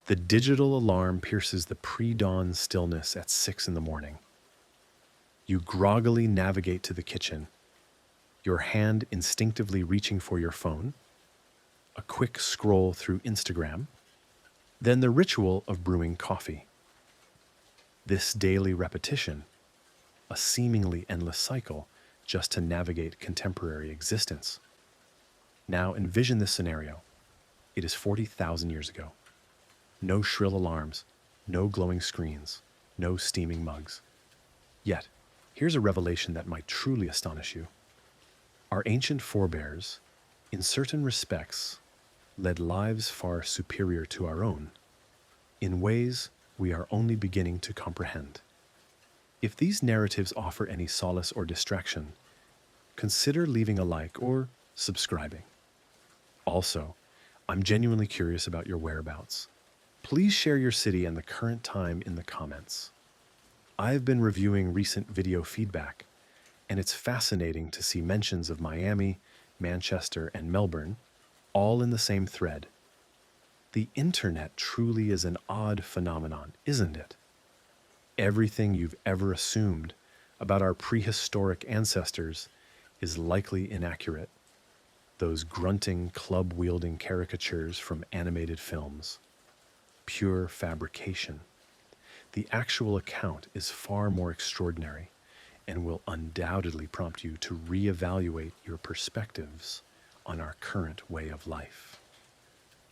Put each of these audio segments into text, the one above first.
The digital alarm pierces the pre-dawn stillness at 6 in the morning. You groggily navigate to the kitchen, your hand instinctively reaching for your phone, a quick scroll through Instagram, then the ritual of brewing coffee. This daily repetition, a seemingly endless cycle just to navigate contemporary existence. Now envision this scenario. It is 40,000 years ago. No shrill alarms, no glowing screens, no steaming mugs. Yet, here's a revelation that might truly astonish you. Our ancient forebears, in certain respects, led lives far superior to our own, in ways we are only beginning to comprehend. If these narratives offer any solace or distraction, consider leaving a like or subscribing. Also, I'm genuinely curious about your whereabouts. Please share your city and the current time in the comments. I've been reviewing recent video feedback, and it's fascinating to see mentions of Miami, Manchester, and Melbourne, all in the same thread. The internet truly is an odd phenomenon, isn't it? Everything you've ever assumed about our prehistoric ancestors is likely inaccurate. Those grunting, club-wielding caricatures from animated films. Pure fabrication. The actual account is far more extraordinary and will undoubtedly prompt you to reevaluate your perspectives on our current way of life.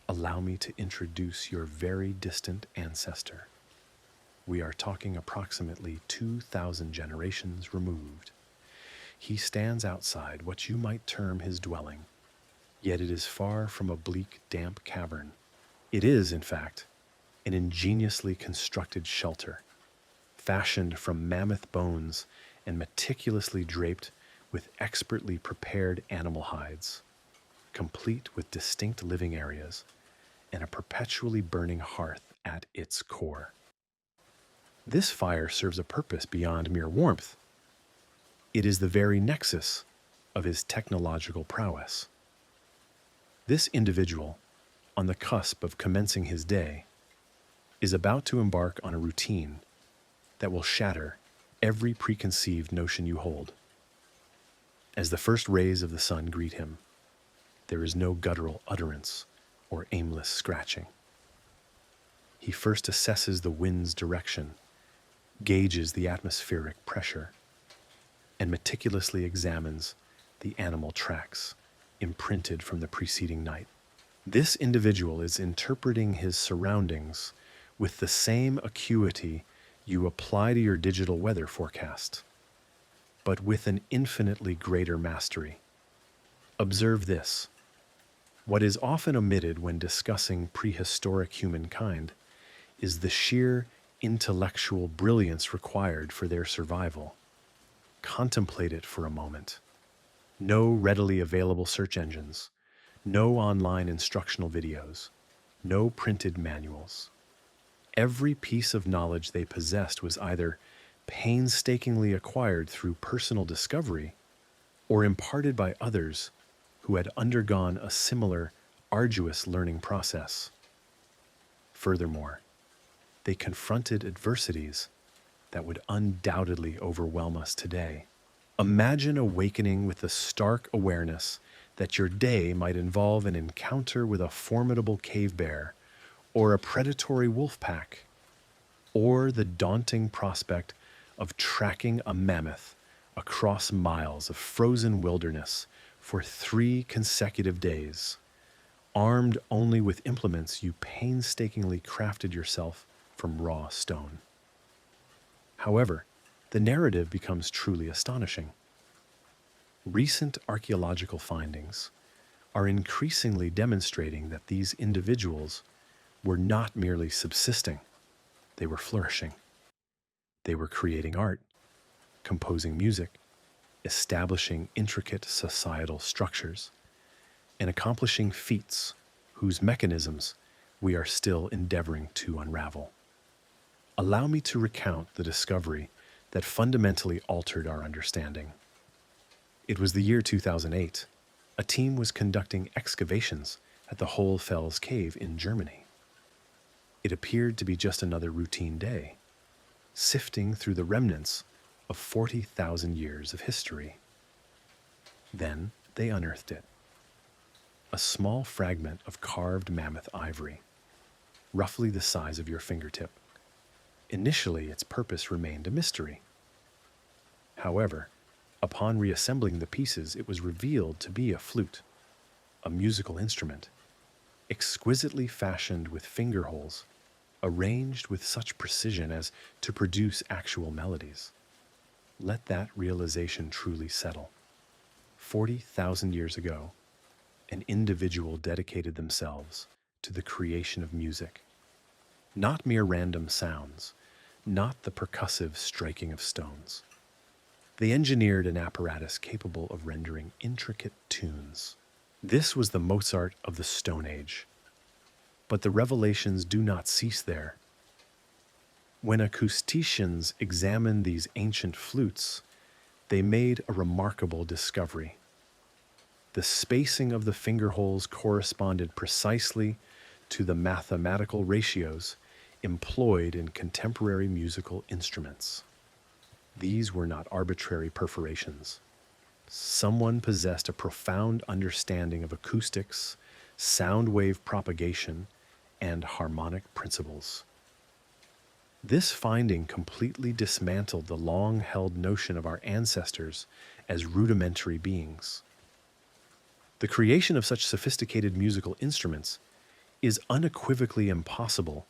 Allow me to introduce your very distant ancestor. We are talking approximately 2,000 generations removed. He stands outside what you might term his dwelling, yet it is far from a bleak, damp cavern. It is, in fact, an ingeniously constructed shelter, fashioned from mammoth bones and meticulously draped with expertly prepared animal hides, complete with distinct living areas and a perpetually burning hearth at its core. This fire serves a purpose beyond mere warmth. It is the very nexus of his technological prowess. This individual, on the cusp of commencing his day, is about to embark on a routine that will shatter every preconceived notion you hold. As the first rays of the sun greet him, there is no guttural utterance or aimless scratching. He first assesses the wind's direction, gauges the atmospheric pressure, and meticulously examines the animal tracks imprinted from the preceding night. This individual is interpreting his surroundings with the same acuity you apply to your digital weather forecast, but with an infinitely greater mastery. Observe this. What is often omitted when discussing prehistoric humankind is the sheer intellectual brilliance required for their survival. Contemplate it for a moment. No readily available search engines, no online instructional videos, no printed manuals. Every piece of knowledge they possessed was either painstakingly acquired through personal discovery or imparted by others who had undergone a similar arduous learning process. Furthermore, they confronted adversities that would undoubtedly overwhelm us today. Imagine awakening with the stark awareness that your day might involve an encounter with a formidable cave bear or a predatory wolf pack, or the daunting prospect of tracking a mammoth across miles of frozen wilderness for 3 consecutive days, armed only with implements you painstakingly crafted yourself from raw stone. However, the narrative becomes truly astonishing. Recent archaeological findings are increasingly demonstrating that these individuals were not merely subsisting, they were flourishing. They were creating art, composing music, establishing intricate societal structures, and accomplishing feats whose mechanisms we are still endeavoring to unravel. Allow me to recount the discovery that fundamentally altered our understanding. It was the year 2008. A team was conducting excavations at the Hohlfels Cave in Germany. It appeared to be just another routine day, sifting through the remnants of 40,000 years of history. Then they unearthed it. A small fragment of carved mammoth ivory, roughly the size of your fingertip. Initially, its purpose remained a mystery. However, upon reassembling the pieces, it was revealed to be a flute, a musical instrument, exquisitely fashioned with finger holes, arranged with such precision as to produce actual melodies. Let that realization truly settle. 40,000 years ago, an individual dedicated themselves to the creation of music. Not mere random sounds, not the percussive striking of stones. They engineered an apparatus capable of rendering intricate tunes. This was the Mozart of the Stone Age. But the revelations do not cease there. When acousticians examined these ancient flutes, they made a remarkable discovery. The spacing of the finger holes corresponded precisely to the mathematical ratios employed in contemporary musical instruments. These were not arbitrary perforations. Someone possessed a profound understanding of acoustics, sound wave propagation, and harmonic principles. This finding completely dismantled the long-held notion of our ancestors as rudimentary beings. The creation of such sophisticated musical instruments is unequivocally impossible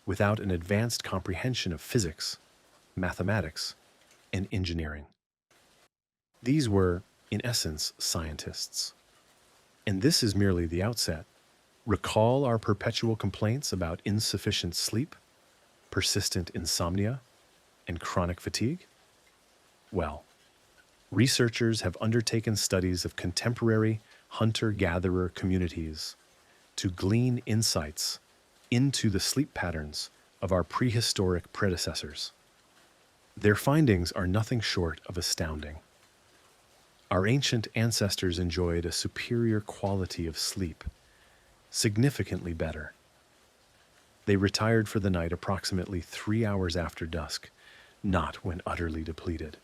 without an advanced comprehension of physics, mathematics, and engineering. These were, in essence, scientists. And this is merely the outset. Recall our perpetual complaints about insufficient sleep, persistent insomnia, and chronic fatigue? Well, researchers have undertaken studies of contemporary hunter-gatherer communities to glean insights into the sleep patterns of our prehistoric predecessors. Their findings are nothing short of astounding. Our ancient ancestors enjoyed a superior quality of sleep, significantly better. They retired for the night approximately 3 hours after dusk, not when utterly depleted.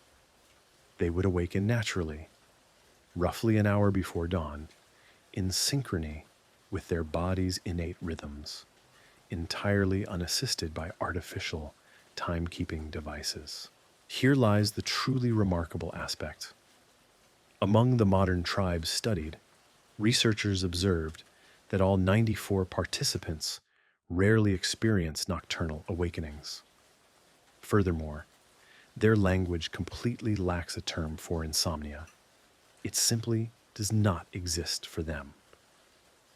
They would awaken naturally, roughly an hour before dawn, in synchrony with their body's innate rhythms, entirely unassisted by artificial timekeeping devices. Here lies the truly remarkable aspect. Among the modern tribes studied, researchers observed that all 94 participants rarely experience nocturnal awakenings. Furthermore, their language completely lacks a term for insomnia. It simply does not exist for them.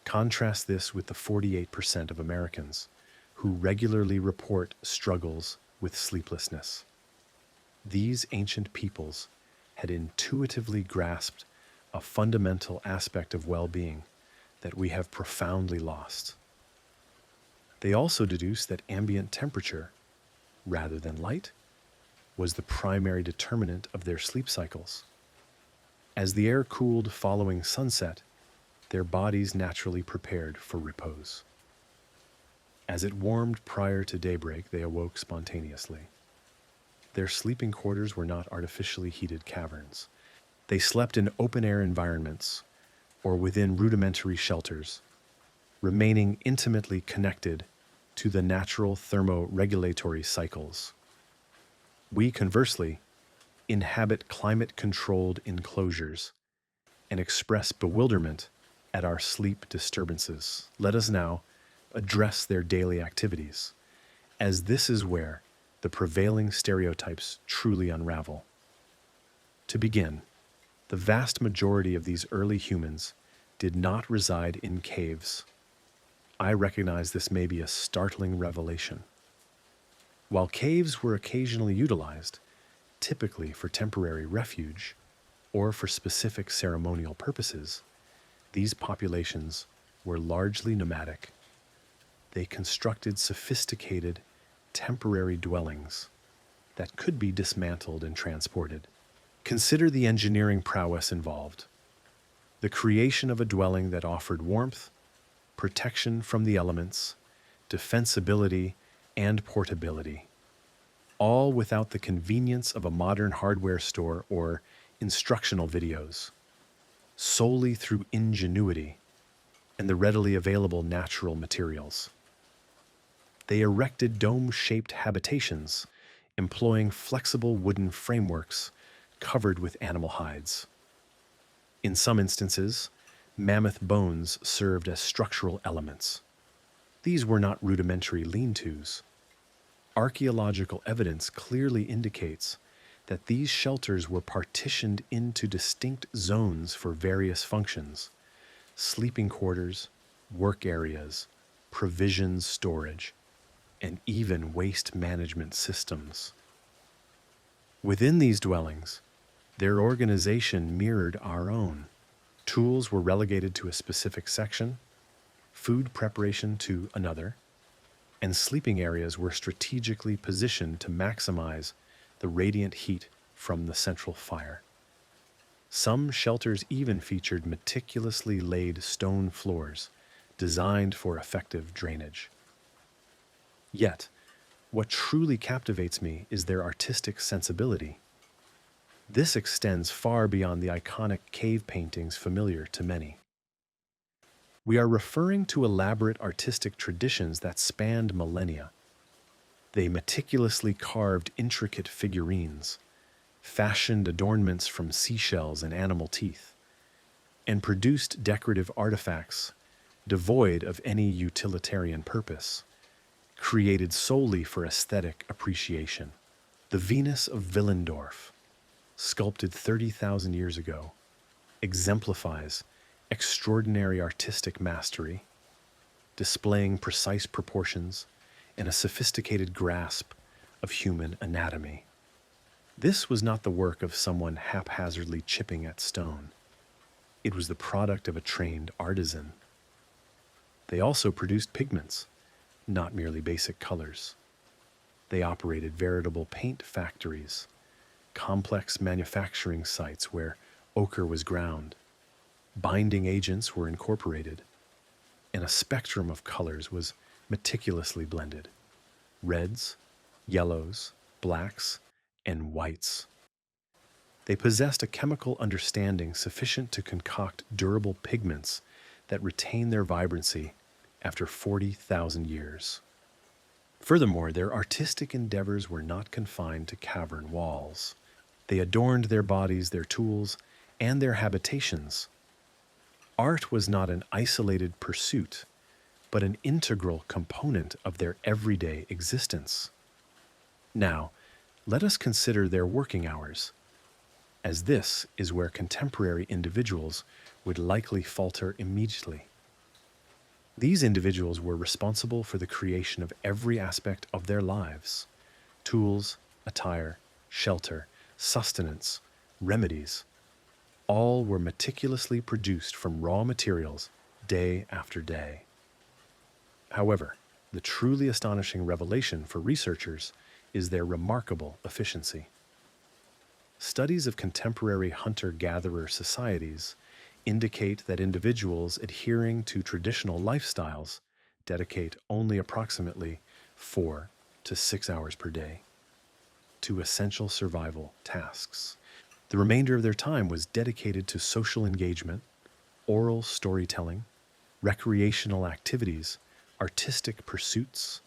Contrast this with the 48% of Americans who regularly report struggles with sleeplessness. These ancient peoples had intuitively grasped a fundamental aspect of well-being that we have profoundly lost. They also deduced that ambient temperature, rather than light, was the primary determinant of their sleep cycles. As the air cooled following sunset, their bodies naturally prepared for repose. As it warmed prior to daybreak, they awoke spontaneously. Their sleeping quarters were not artificially heated caverns. They slept in open-air environments or within rudimentary shelters, remaining intimately connected to the natural thermoregulatory cycles. We, conversely, inhabit climate-controlled enclosures and express bewilderment at our sleep disturbances. Let us now address their daily activities, as this is where the prevailing stereotypes truly unravel. To begin, the vast majority of these early humans did not reside in caves. I recognize this may be a startling revelation. While caves were occasionally utilized, typically for temporary refuge or for specific ceremonial purposes, these populations were largely nomadic. They constructed sophisticated, temporary dwellings that could be dismantled and transported. Consider the engineering prowess involved. The creation of a dwelling that offered warmth, protection from the elements, defensibility, and portability, all without the convenience of a modern hardware store or instructional videos, solely through ingenuity and the readily available natural materials. They erected dome-shaped habitations, employing flexible wooden frameworks covered with animal hides. In some instances, mammoth bones served as structural elements. These were not rudimentary lean-tos. Archaeological evidence clearly indicates that these shelters were partitioned into distinct zones for various functions: sleeping quarters, work areas, provisions storage, and even waste management systems. Within these dwellings, their organization mirrored our own. Tools were relegated to a specific section, food preparation to another, and sleeping areas were strategically positioned to maximize the radiant heat from the central fire. Some shelters even featured meticulously laid stone floors designed for effective drainage. Yet, what truly captivates me is their artistic sensibility. This extends far beyond the iconic cave paintings familiar to many. We are referring to elaborate artistic traditions that spanned millennia. They meticulously carved intricate figurines, fashioned adornments from seashells and animal teeth, and produced decorative artifacts devoid of any utilitarian purpose, created solely for aesthetic appreciation. The Venus of Willendorf, sculpted 30,000 years ago, exemplifies extraordinary artistic mastery, displaying precise proportions and a sophisticated grasp of human anatomy. This was not the work of someone haphazardly chipping at stone. It was the product of a trained artisan. They also produced pigments, not merely basic colors. They operated veritable paint factories, complex manufacturing sites where ochre was ground, binding agents were incorporated, and a spectrum of colors was meticulously blended: reds, yellows, blacks, and whites. They possessed a chemical understanding sufficient to concoct durable pigments that retain their vibrancy after 40,000 years. Furthermore, their artistic endeavors were not confined to cavern walls. They adorned their bodies, their tools, and their habitations. Art was not an isolated pursuit, but an integral component of their everyday existence. Now, let us consider their working hours, as this is where contemporary individuals would likely falter immediately. These individuals were responsible for the creation of every aspect of their lives: tools, attire, shelter, sustenance, remedies. All were meticulously produced from raw materials day after day. However, the truly astonishing revelation for researchers is their remarkable efficiency. Studies of contemporary hunter-gatherer societies indicate that individuals adhering to traditional lifestyles dedicate only approximately 4 to 6 hours per day to essential survival tasks. The remainder of their time was dedicated to social engagement, oral storytelling, recreational activities, artistic pursuits,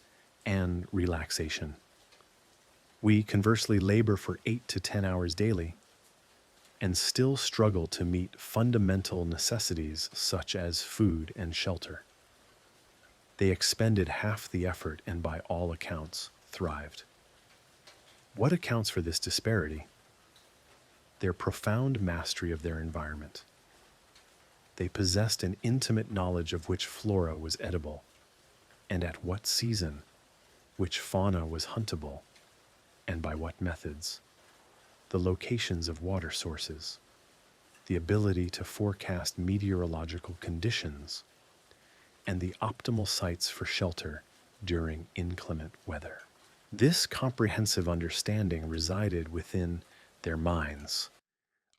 and relaxation. We conversely labor for 8 to 10 hours daily and still struggle to meet fundamental necessities such as food and shelter. They expended half the effort and, by all accounts, thrived. What accounts for this disparity? Their profound mastery of their environment. They possessed an intimate knowledge of which flora was edible, and at what season, which fauna was huntable, and by what methods. The locations of water sources, the ability to forecast meteorological conditions, and the optimal sites for shelter during inclement weather. This comprehensive understanding resided within their minds,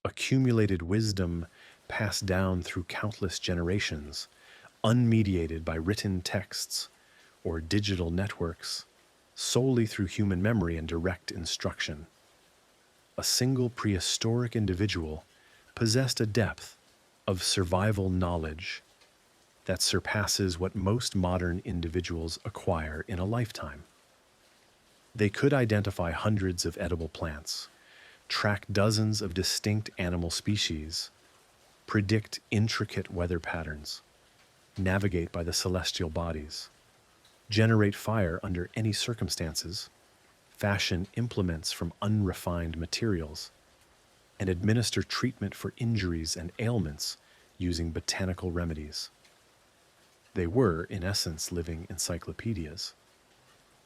accumulated wisdom passed down through countless generations, unmediated by written texts or digital networks solely through human memory and direct instruction. A single prehistoric individual possessed a depth of survival knowledge that surpasses what most modern individuals acquire in a lifetime. They could identify hundreds of edible plants, track dozens of distinct animal species, predict intricate weather patterns, navigate by the celestial bodies, generate fire under any circumstances, fashion implements from unrefined materials, and administer treatment for injuries and ailments using botanical remedies. They were, in essence, living encyclopedias.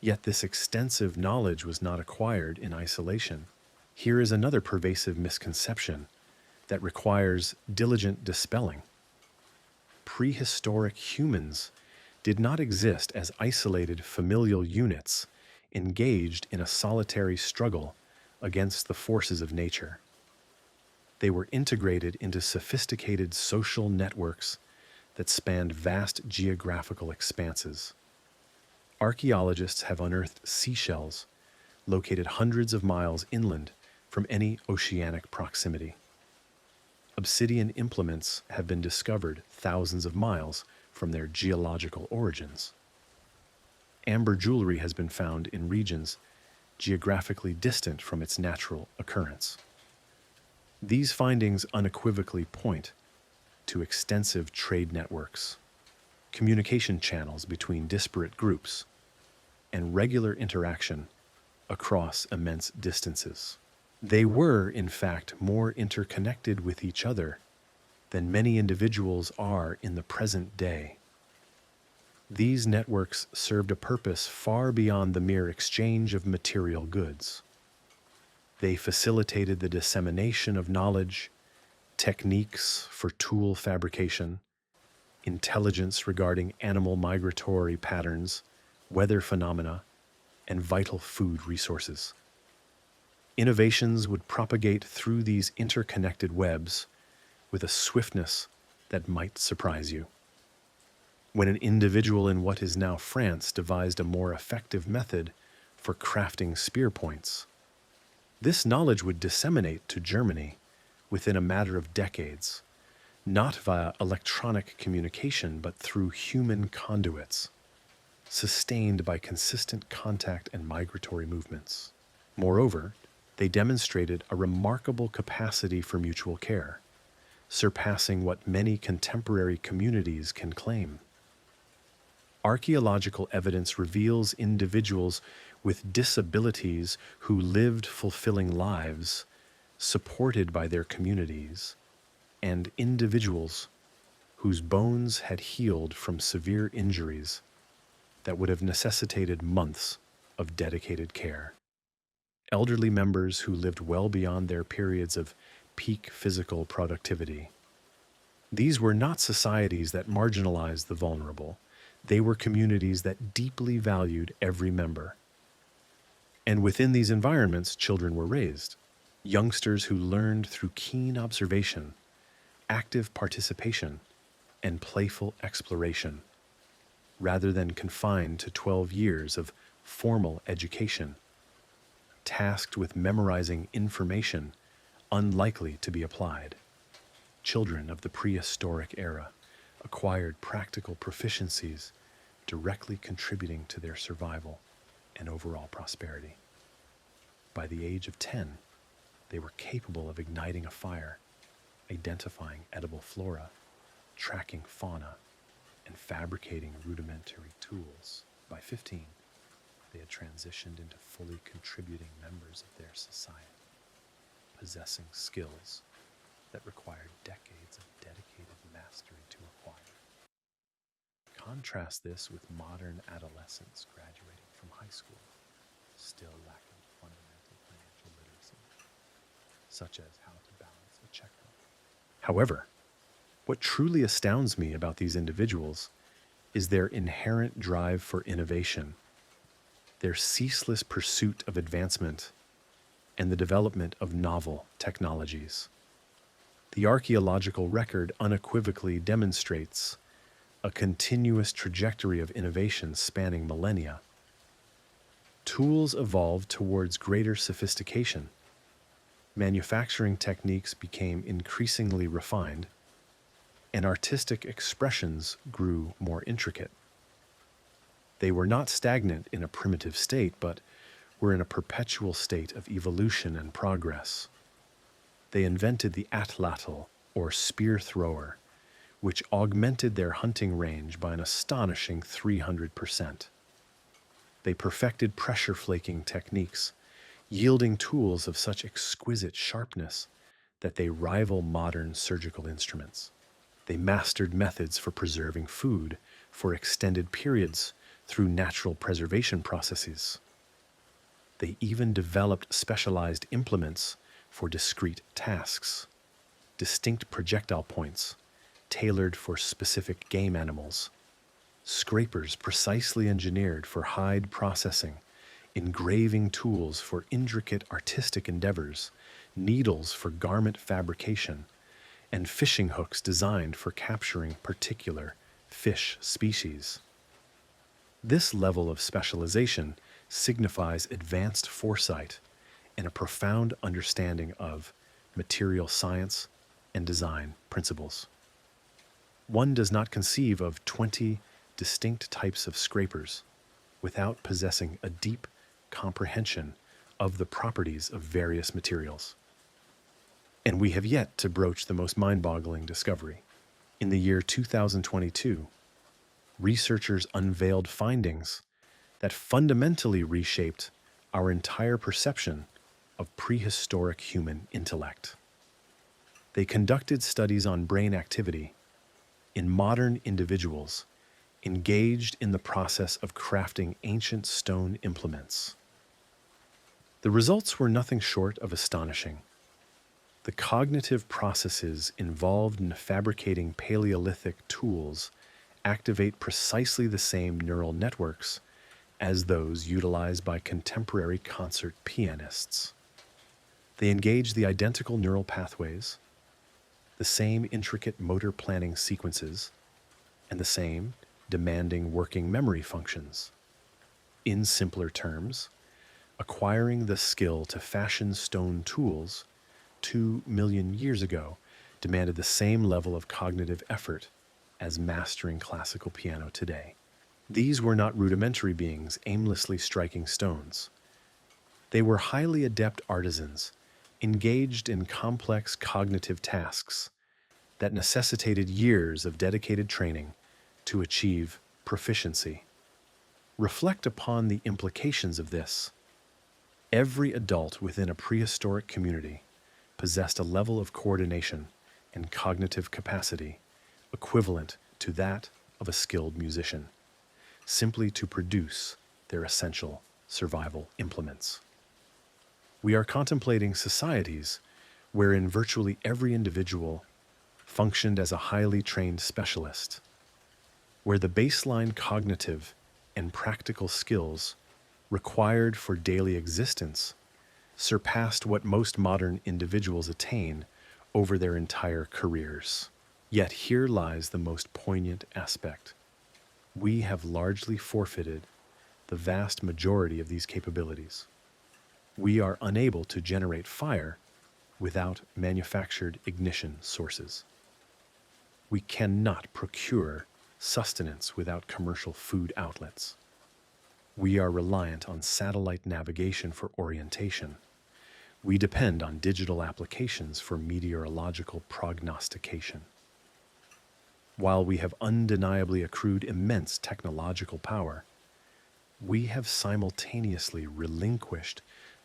Yet this extensive knowledge was not acquired in isolation. Here is another pervasive misconception that requires diligent dispelling. Prehistoric humans did not exist as isolated familial units engaged in a solitary struggle against the forces of nature. They were integrated into sophisticated social networks that spanned vast geographical expanses. Archaeologists have unearthed seashells located hundreds of miles inland from any oceanic proximity. Obsidian implements have been discovered thousands of miles from their geological origins. Amber jewelry has been found in regions geographically distant from its natural occurrence. These findings unequivocally point to extensive trade networks, communication channels between disparate groups, and regular interaction across immense distances. They were, in fact, more interconnected with each other than many individuals are in the present day. These networks served a purpose far beyond the mere exchange of material goods. They facilitated the dissemination of knowledge, techniques for tool fabrication, intelligence regarding animal migratory patterns, weather phenomena, and vital food resources. Innovations would propagate through these interconnected webs with a swiftness that might surprise you. When an individual in what is now France devised a more effective method for crafting spear points, this knowledge would disseminate to Germany within a matter of decades, not via electronic communication, but through human conduits, sustained by consistent contact and migratory movements. Moreover, they demonstrated a remarkable capacity for mutual care, surpassing what many contemporary communities can claim. Archaeological evidence reveals individuals with disabilities who lived fulfilling lives, supported by their communities, and individuals whose bones had healed from severe injuries that would have necessitated months of dedicated care. Elderly members who lived well beyond their periods of peak physical productivity. These were not societies that marginalized the vulnerable. They were communities that deeply valued every member. And within these environments, children were raised. Youngsters who learned through keen observation, active participation, and playful exploration, rather than confined to 12 years of formal education, tasked with memorizing information unlikely to be applied. Children of the prehistoric era acquired practical proficiencies directly contributing to their survival and overall prosperity. By the age of 10, they were capable of igniting a fire, identifying edible flora, tracking fauna, and fabricating rudimentary tools. By 15, they had transitioned into fully contributing members of their society, possessing skills that required decades of dedicated mastery to acquire. Contrast this with modern adolescents graduating from high school, still lacking fundamental financial literacy, such as how to balance a checkbook. However, what truly astounds me about these individuals is their inherent drive for innovation, their ceaseless pursuit of advancement, and the development of novel technologies. The archaeological record unequivocally demonstrates a continuous trajectory of innovation spanning millennia. Tools evolved towards greater sophistication. Manufacturing techniques became increasingly refined, and artistic expressions grew more intricate. They were not stagnant in a primitive state, but were in a perpetual state of evolution and progress. They invented the atlatl, or spear thrower, which augmented their hunting range by an astonishing 300%. They perfected pressure flaking techniques, yielding tools of such exquisite sharpness that they rival modern surgical instruments. They mastered methods for preserving food for extended periods through natural preservation processes. They even developed specialized implements for discrete tasks, distinct projectile points tailored for specific game animals, scrapers precisely engineered for hide processing, engraving tools for intricate artistic endeavors, needles for garment fabrication, and fishing hooks designed for capturing particular fish species. This level of specialization signifies advanced foresight and a profound understanding of material science and design principles. One does not conceive of 20 distinct types of scrapers without possessing a deep comprehension of the properties of various materials. And we have yet to broach the most mind-boggling discovery. In the year 2022, researchers unveiled findings that fundamentally reshaped our entire perception of prehistoric human intellect. They conducted studies on brain activity in modern individuals engaged in the process of crafting ancient stone implements. The results were nothing short of astonishing. The cognitive processes involved in fabricating Paleolithic tools activate precisely the same neural networks as those utilized by contemporary concert pianists. They engage the identical neural pathways, the same intricate motor planning sequences, and the same demanding working memory functions. In simpler terms, acquiring the skill to fashion stone tools 2 million years ago demanded the same level of cognitive effort as mastering classical piano today. These were not rudimentary beings aimlessly striking stones. They were highly adept artisans, engaged in complex cognitive tasks that necessitated years of dedicated training to achieve proficiency. Reflect upon the implications of this. Every adult within a prehistoric community possessed a level of coordination and cognitive capacity equivalent to that of a skilled musician, simply to produce their essential survival implements. We are contemplating societies wherein virtually every individual functioned as a highly trained specialist, where the baseline cognitive and practical skills required for daily existence surpassed what most modern individuals attain over their entire careers. Yet here lies the most poignant aspect. We have largely forfeited the vast majority of these capabilities. We are unable to generate fire without manufactured ignition sources. We cannot procure sustenance without commercial food outlets. We are reliant on satellite navigation for orientation. We depend on digital applications for meteorological prognostication. While we have undeniably accrued immense technological power, we have simultaneously relinquished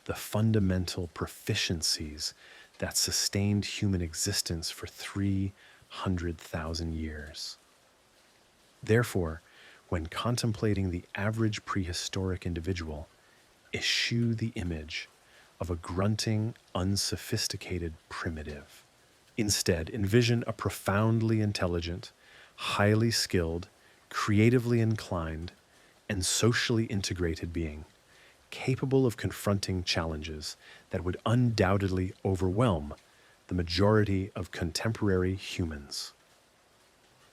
the fundamental proficiencies that sustained human existence for 300,000 years. Therefore, when contemplating the average prehistoric individual, eschew the image of a grunting, unsophisticated primitive. Instead, envision a profoundly intelligent, highly skilled, creatively inclined, and socially integrated being, capable of confronting challenges that would undoubtedly overwhelm the majority of contemporary humans.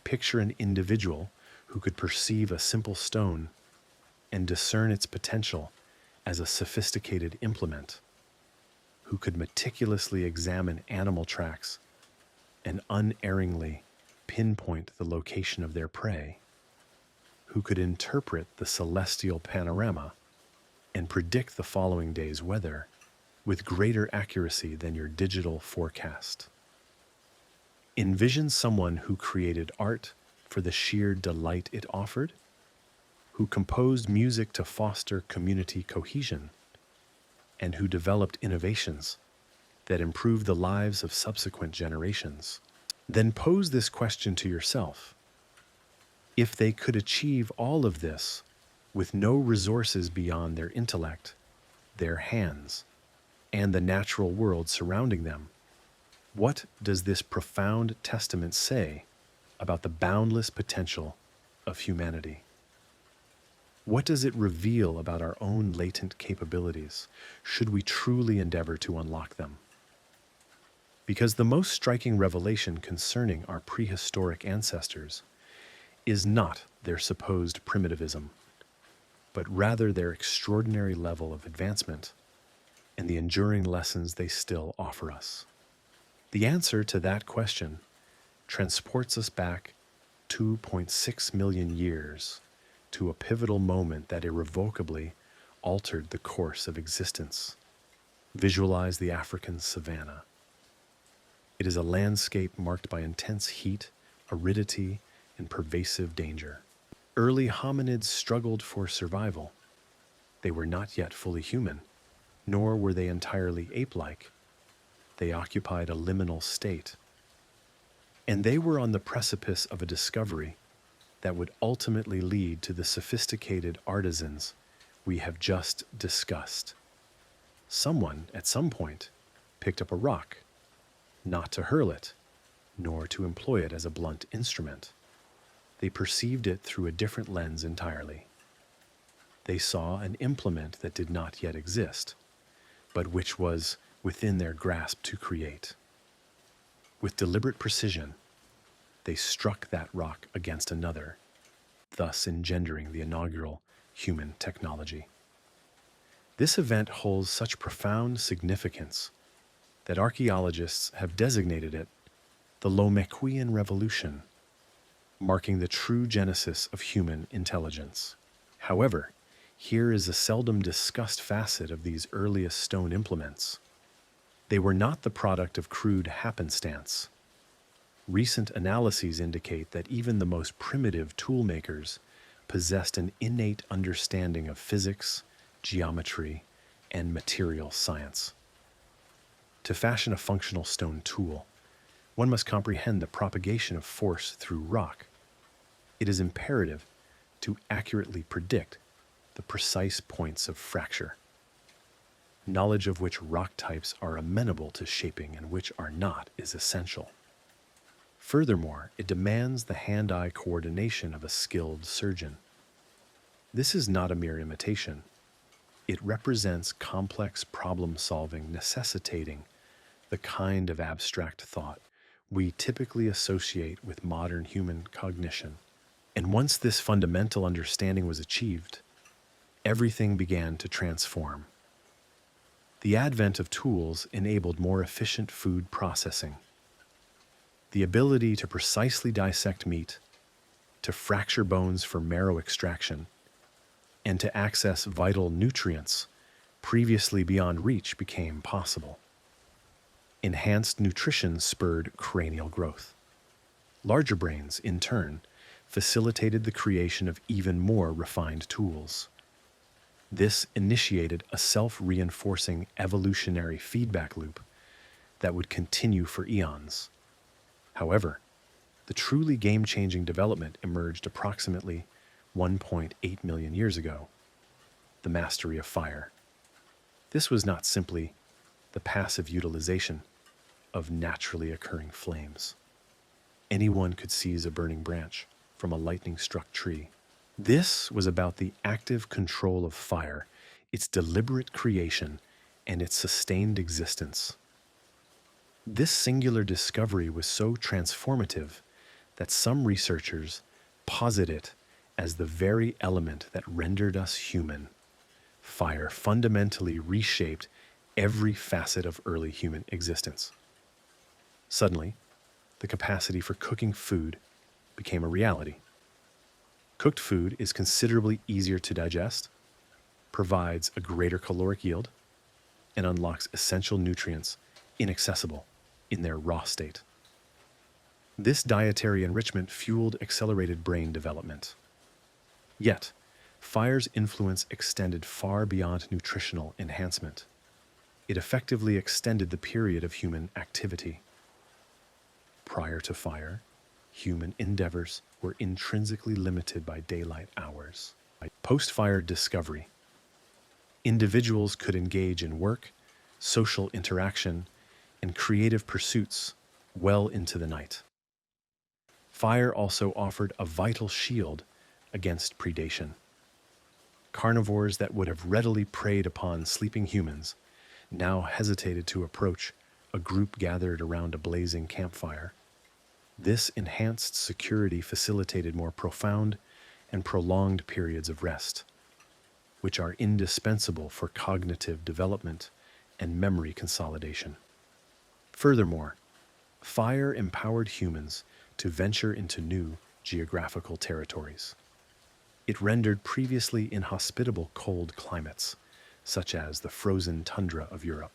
Picture an individual who could perceive a simple stone and discern its potential as a sophisticated implement, who could meticulously examine animal tracks and unerringly pinpoint the location of their prey, who could interpret the celestial panorama and predict the following day's weather with greater accuracy than your digital forecast. Envision someone who created art for the sheer delight it offered, who composed music to foster community cohesion, and who developed innovations that improve the lives of subsequent generations. Then pose this question to yourself. If they could achieve all of this with no resources beyond their intellect, their hands, and the natural world surrounding them, what does this profound testament say about the boundless potential of humanity? What does it reveal about our own latent capabilities, should we truly endeavor to unlock them? Because the most striking revelation concerning our prehistoric ancestors is not their supposed primitivism, but rather their extraordinary level of advancement and the enduring lessons they still offer us. The answer to that question transports us back 2.6 million years to a pivotal moment that irrevocably altered the course of existence. Visualize the African savanna. It is a landscape marked by intense heat, aridity, and pervasive danger. Early hominids struggled for survival. They were not yet fully human, nor were they entirely ape-like. They occupied a liminal state. And they were on the precipice of a discovery that would ultimately lead to the sophisticated artisans we have just discussed. Someone, at some point, picked up a rock, not to hurl it, nor to employ it as a blunt instrument. They perceived it through a different lens entirely. They saw an implement that did not yet exist, but which was within their grasp to create. With deliberate precision, they struck that rock against another, thus engendering the inaugural human technology. This event holds such profound significance that archaeologists have designated it the Lomequian Revolution, marking the true genesis of human intelligence. However, here is a seldom discussed facet of these earliest stone implements. They were not the product of crude happenstance. Recent analyses indicate that even the most primitive toolmakers possessed an innate understanding of physics, geometry, and material science. To fashion a functional stone tool, one must comprehend the propagation of force through rock. It is imperative to accurately predict the precise points of fracture, knowledge of which rock types are amenable to shaping and which are not is essential. Furthermore, it demands the hand-eye coordination of a skilled surgeon. This is not a mere imitation. It represents complex problem-solving necessitating the kind of abstract thought we typically associate with modern human cognition. And once this fundamental understanding was achieved, everything began to transform. The advent of tools enabled more efficient food processing. The ability to precisely dissect meat, to fracture bones for marrow extraction, and to access vital nutrients previously beyond reach became possible. Enhanced nutrition spurred cranial growth. Larger brains, in turn, facilitated the creation of even more refined tools. This initiated a self-reinforcing evolutionary feedback loop that would continue for eons. However, the truly game-changing development emerged approximately 1.8 million years ago: the mastery of fire. This was not simply the passive utilization of naturally occurring flames. Anyone could seize a burning branch from a lightning-struck tree. This was about the active control of fire, its deliberate creation, and its sustained existence. This singular discovery was so transformative that some researchers posit it As the very element that rendered us human, fire fundamentally reshaped every facet of early human existence. Suddenly, the capacity for cooking food became a reality. Cooked food is considerably easier to digest, provides a greater caloric yield, and unlocks essential nutrients inaccessible in their raw state. This dietary enrichment fueled accelerated brain development. Yet, fire's influence extended far beyond nutritional enhancement. It effectively extended the period of human activity. Prior to fire, human endeavors were intrinsically limited by daylight hours. Post-fire discovery, individuals could engage in work, social interaction, and creative pursuits well into the night. Fire also offered a vital shield against predation. Carnivores that would have readily preyed upon sleeping humans now hesitated to approach a group gathered around a blazing campfire. This enhanced security facilitated more profound and prolonged periods of rest, which are indispensable for cognitive development and memory consolidation. Furthermore, fire empowered humans to venture into new geographical territories. It rendered previously inhospitable cold climates, such as the frozen tundra of Europe,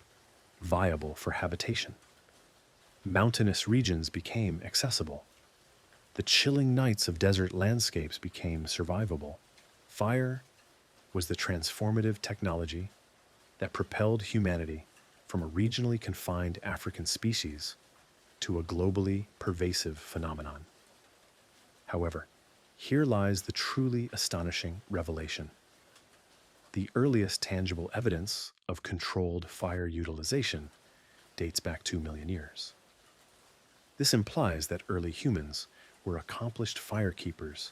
viable for habitation. Mountainous regions became accessible. The chilling nights of desert landscapes became survivable. Fire was the transformative technology that propelled humanity from a regionally confined African species to a globally pervasive phenomenon. However, here lies the truly astonishing revelation. The earliest tangible evidence of controlled fire utilization dates back 2 million years. This implies that early humans were accomplished firekeepers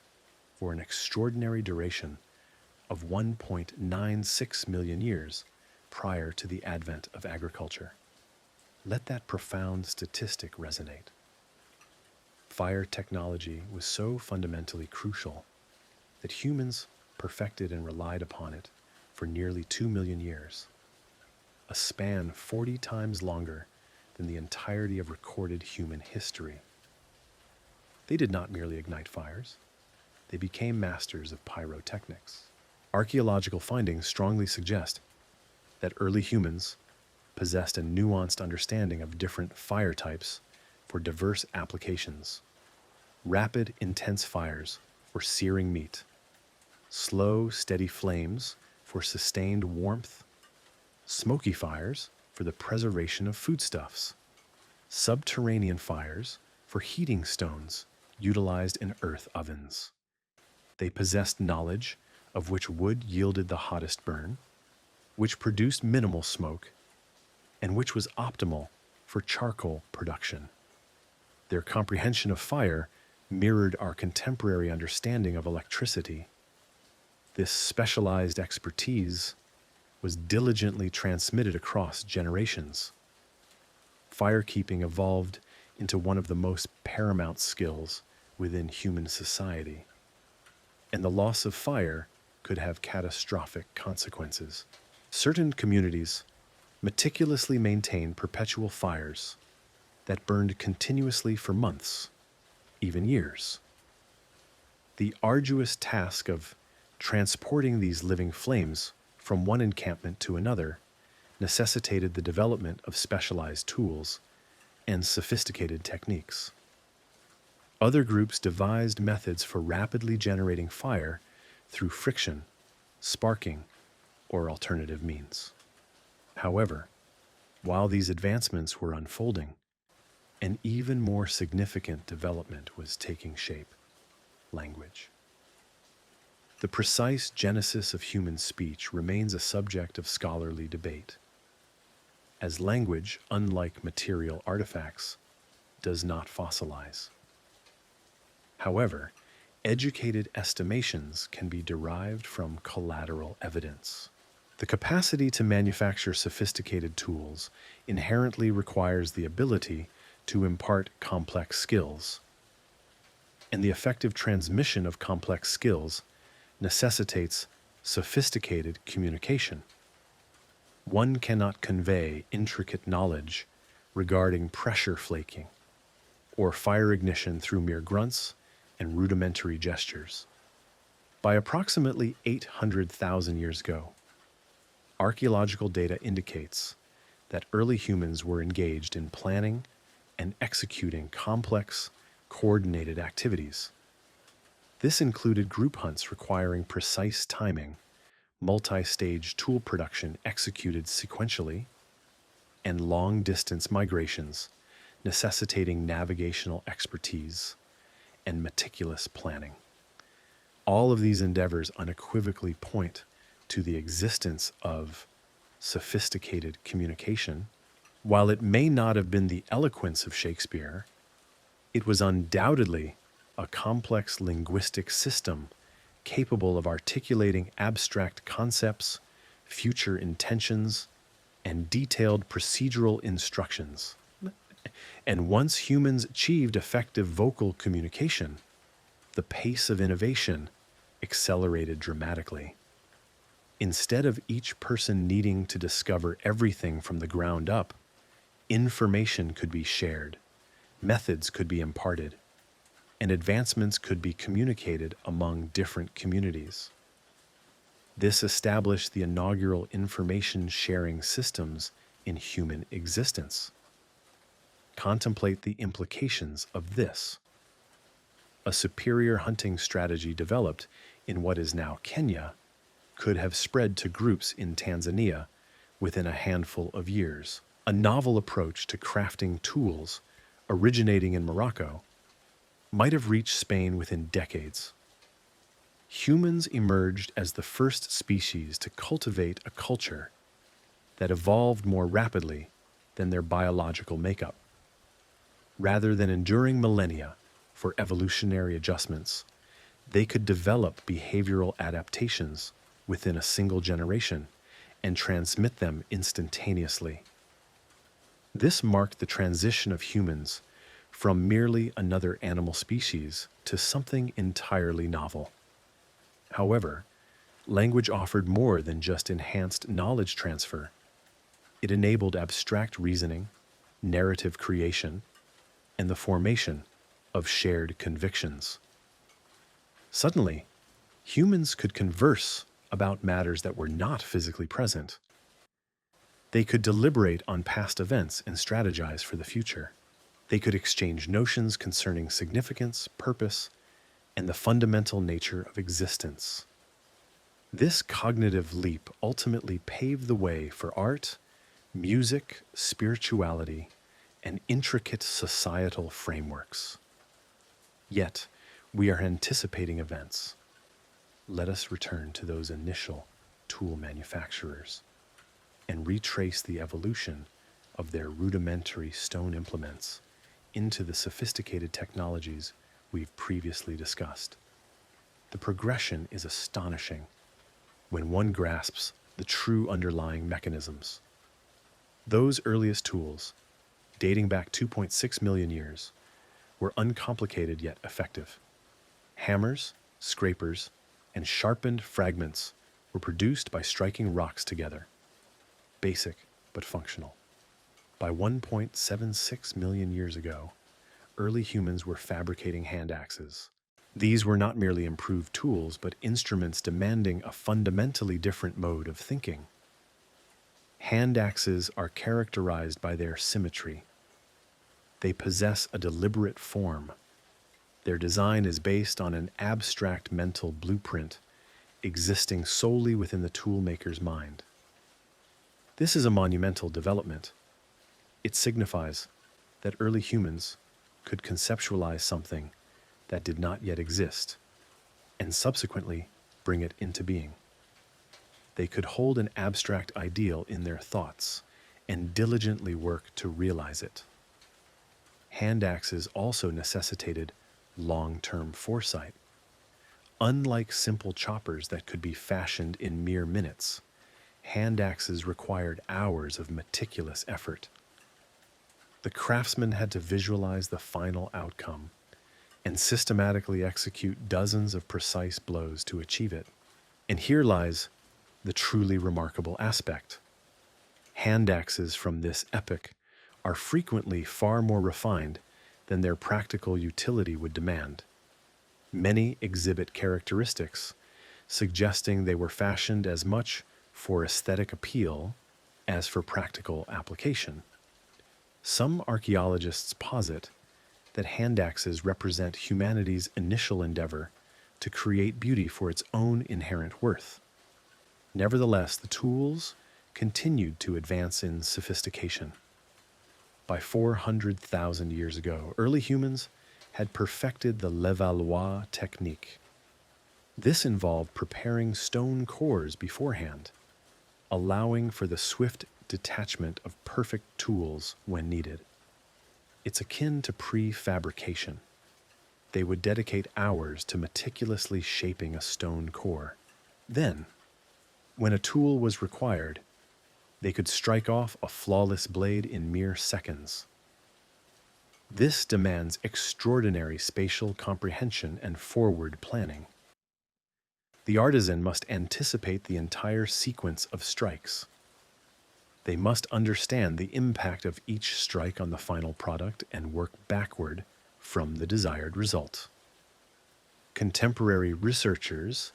for an extraordinary duration of 1.96 million years prior to the advent of agriculture. Let that profound statistic resonate. Fire technology was so fundamentally crucial that humans perfected and relied upon it for nearly 2 million years, a span 40 times longer than the entirety of recorded human history. They did not merely ignite fires, they became masters of pyrotechnics. Archaeological findings strongly suggest that early humans possessed a nuanced understanding of different fire types for diverse applications. Rapid, intense fires for searing meat, slow, steady flames for sustained warmth, smoky fires for the preservation of foodstuffs, subterranean fires for heating stones utilized in earth ovens. They possessed knowledge of which wood yielded the hottest burn, which produced minimal smoke, and which was optimal for charcoal production. Their comprehension of fire mirrored our contemporary understanding of electricity. This specialized expertise was diligently transmitted across generations. Firekeeping evolved into one of the most paramount skills within human society, and the loss of fire could have catastrophic consequences. Certain communities meticulously maintained perpetual fires that burned continuously for months, even years. The arduous task of transporting these living flames from one encampment to another necessitated the development of specialized tools and sophisticated techniques. Other groups devised methods for rapidly generating fire through friction, sparking, or alternative means. However, while these advancements were unfolding, an even more significant development was taking shape: language. The precise genesis of human speech remains a subject of scholarly debate, as language, unlike material artifacts, does not fossilize. However, educated estimations can be derived from collateral evidence. The capacity to manufacture sophisticated tools inherently requires the ability to impart complex skills. and the effective transmission of complex skills necessitates sophisticated communication. One cannot convey intricate knowledge regarding pressure flaking or fire ignition through mere grunts and rudimentary gestures. By approximately 800,000 years ago, archaeological data indicates that early humans were engaged in planning and executing complex, coordinated activities. This included group hunts requiring precise timing, multi-stage tool production executed sequentially, and long-distance migrations necessitating navigational expertise and meticulous planning. All of these endeavors unequivocally point to the existence of sophisticated communication. While it may not have been the eloquence of Shakespeare, it was undoubtedly a complex linguistic system capable of articulating abstract concepts, future intentions, and detailed procedural instructions. And once humans achieved effective vocal communication, the pace of innovation accelerated dramatically. Instead of each person needing to discover everything from the ground up, information could be shared, methods could be imparted, and advancements could be communicated among different communities. This established the inaugural information sharing systems in human existence. Contemplate the implications of this. A superior hunting strategy developed in what is now Kenya could have spread to groups in Tanzania within a handful of years. A novel approach to crafting tools originating in Morocco might have reached Spain within decades. Humans emerged as the first species to cultivate a culture that evolved more rapidly than their biological makeup. Rather than enduring millennia for evolutionary adjustments, they could develop behavioral adaptations within a single generation and transmit them instantaneously. This marked the transition of humans from merely another animal species to something entirely novel. However, language offered more than just enhanced knowledge transfer. It enabled abstract reasoning, narrative creation, and the formation of shared convictions. Suddenly, humans could converse about matters that were not physically present. They could deliberate on past events and strategize for the future. They could exchange notions concerning significance, purpose, and the fundamental nature of existence. This cognitive leap ultimately paved the way for art, music, spirituality, and intricate societal frameworks. Yet, we are anticipating events. Let us return to those initial tool manufacturers and retrace the evolution of their rudimentary stone implements into the sophisticated technologies we've previously discussed. The progression is astonishing when one grasps the true underlying mechanisms. Those earliest tools, dating back 2.6 million years, were uncomplicated yet effective. Hammers, scrapers, and sharpened fragments were produced by striking rocks together. Basic but functional. By 1.76 million years ago, early humans were fabricating hand axes. These were not merely improved tools, but instruments demanding a fundamentally different mode of thinking. Hand axes are characterized by their symmetry. They possess a deliberate form. Their design is based on an abstract mental blueprint existing solely within the toolmaker's mind. This is a monumental development. It signifies that early humans could conceptualize something that did not yet exist, and subsequently bring it into being. They could hold an abstract ideal in their thoughts and diligently work to realize it. Hand axes also necessitated long-term foresight. Unlike simple choppers that could be fashioned in mere minutes, hand axes required hours of meticulous effort. The craftsman had to visualize the final outcome, and systematically execute dozens of precise blows to achieve it. And here lies the truly remarkable aspect. Hand axes from this epoch are frequently far more refined than their practical utility would demand. Many exhibit characteristics suggesting they were fashioned as much for aesthetic appeal as for practical application. Some archaeologists posit that hand axes represent humanity's initial endeavor to create beauty for its own inherent worth. Nevertheless, the tools continued to advance in sophistication. By 400,000 years ago, early humans had perfected the Levallois technique. This involved preparing stone cores beforehand, allowing for the swift detachment of perfect tools when needed. It's akin to prefabrication. They would dedicate hours to meticulously shaping a stone core. Then, when a tool was required, they could strike off a flawless blade in mere seconds. This demands extraordinary spatial comprehension and forward planning. The artisan must anticipate the entire sequence of strikes. They must understand the impact of each strike on the final product and work backward from the desired result. Contemporary researchers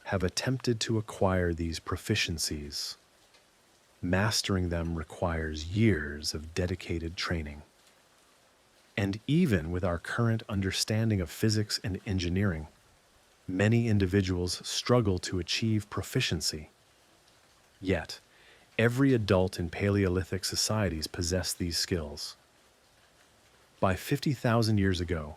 have attempted to acquire these proficiencies. Mastering them requires years of dedicated training. And even with our current understanding of physics and engineering, many individuals struggle to achieve proficiency. Yet, every adult in Paleolithic societies possessed these skills. By 50,000 years ago,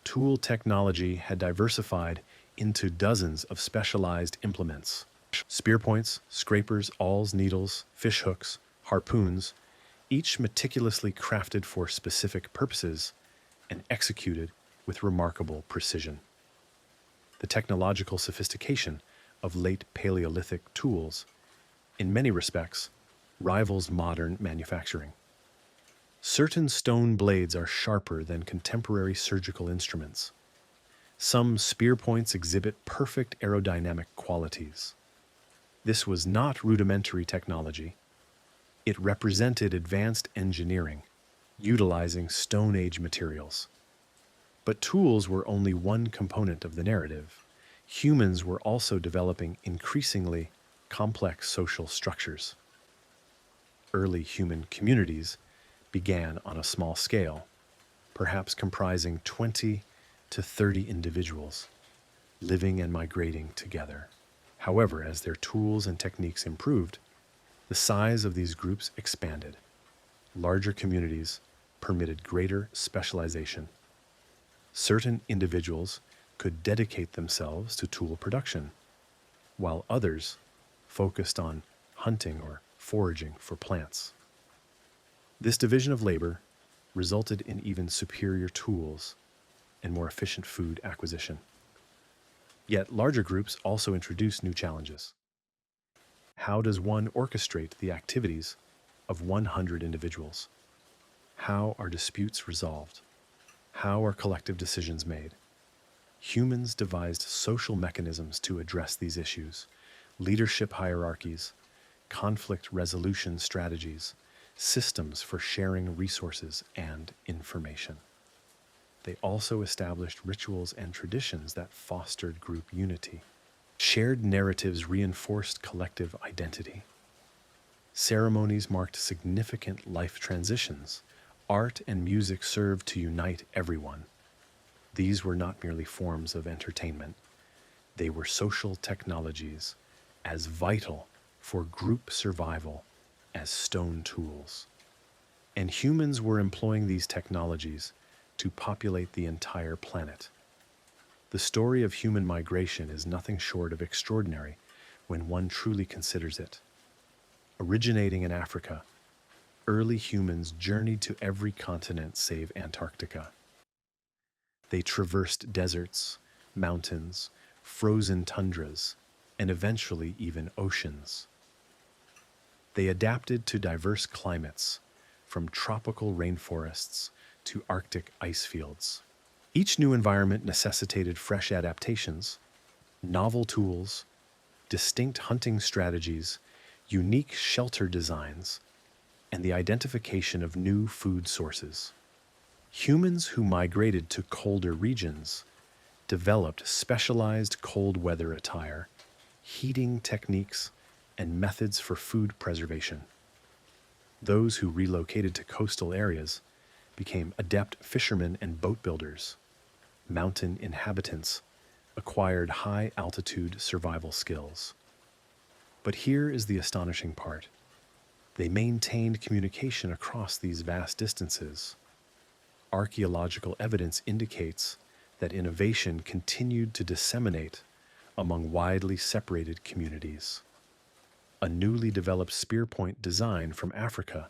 tool technology had diversified into dozens of specialized implements. Spear points, scrapers, awls, needles, fish hooks, harpoons, each meticulously crafted for specific purposes and executed with remarkable precision. The technological sophistication of late Paleolithic tools, in many respects, rivals modern manufacturing. Certain stone blades are sharper than contemporary surgical instruments. Some spear points exhibit perfect aerodynamic qualities. This was not rudimentary technology. It represented advanced engineering, utilizing Stone Age materials. But tools were only one component of the narrative. Humans were also developing increasingly complex social structures. Early human communities began on a small scale, perhaps comprising 20 to 30 individuals, living and migrating together. However, as their tools and techniques improved, the size of these groups expanded. Larger communities permitted greater specialization. Certain individuals could dedicate themselves to tool production, while others focused on hunting or foraging for plants. This division of labor resulted in even superior tools and more efficient food acquisition. Yet larger groups also introduce new challenges. How does one orchestrate the activities of 100 individuals? How are disputes resolved? How are collective decisions made? Humans devised social mechanisms to address these issues: leadership hierarchies, conflict resolution strategies, systems for sharing resources and information. They also established rituals and traditions that fostered group unity. Shared narratives reinforced collective identity. Ceremonies marked significant life transitions. Art and music served to unite everyone. These were not merely forms of entertainment. They were social technologies, as vital for group survival as stone tools. And humans were employing these technologies to populate the entire planet. The story of human migration is nothing short of extraordinary when one truly considers it. Originating in Africa, early humans journeyed to every continent save Antarctica. They traversed deserts, mountains, frozen tundras, and eventually even oceans. They adapted to diverse climates, from tropical rainforests to Arctic ice fields. Each new environment necessitated fresh adaptations, novel tools, distinct hunting strategies, unique shelter designs, and the identification of new food sources. Humans who migrated to colder regions developed specialized cold weather attire, heating techniques, and methods for food preservation. Those who relocated to coastal areas became adept fishermen and boat builders. Mountain inhabitants acquired high-altitude survival skills. But here is the astonishing part. They maintained communication across these vast distances. Archaeological evidence indicates that innovation continued to disseminate among widely separated communities. A newly developed spearpoint design from Africa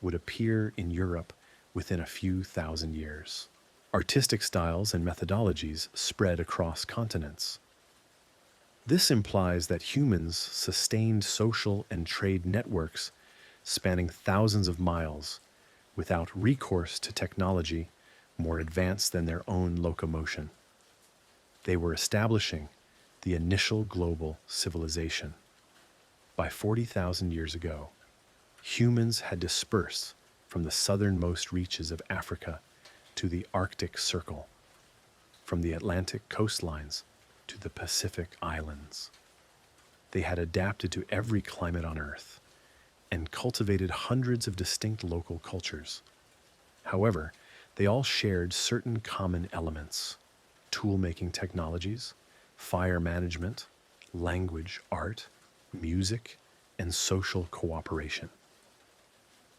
would appear in Europe within a few thousand years. Artistic styles and methodologies spread across continents. This implies that humans sustained social and trade networks spanning thousands of miles without recourse to technology more advanced than their own locomotion. They were establishing the initial global civilization. By 40,000 years ago, humans had dispersed from the southernmost reaches of Africa to the Arctic Circle, from the Atlantic coastlines to the Pacific Islands. They had adapted to every climate on Earth and cultivated hundreds of distinct local cultures. However, they all shared certain common elements: tool-making technologies, fire management, language, art, music, and social cooperation.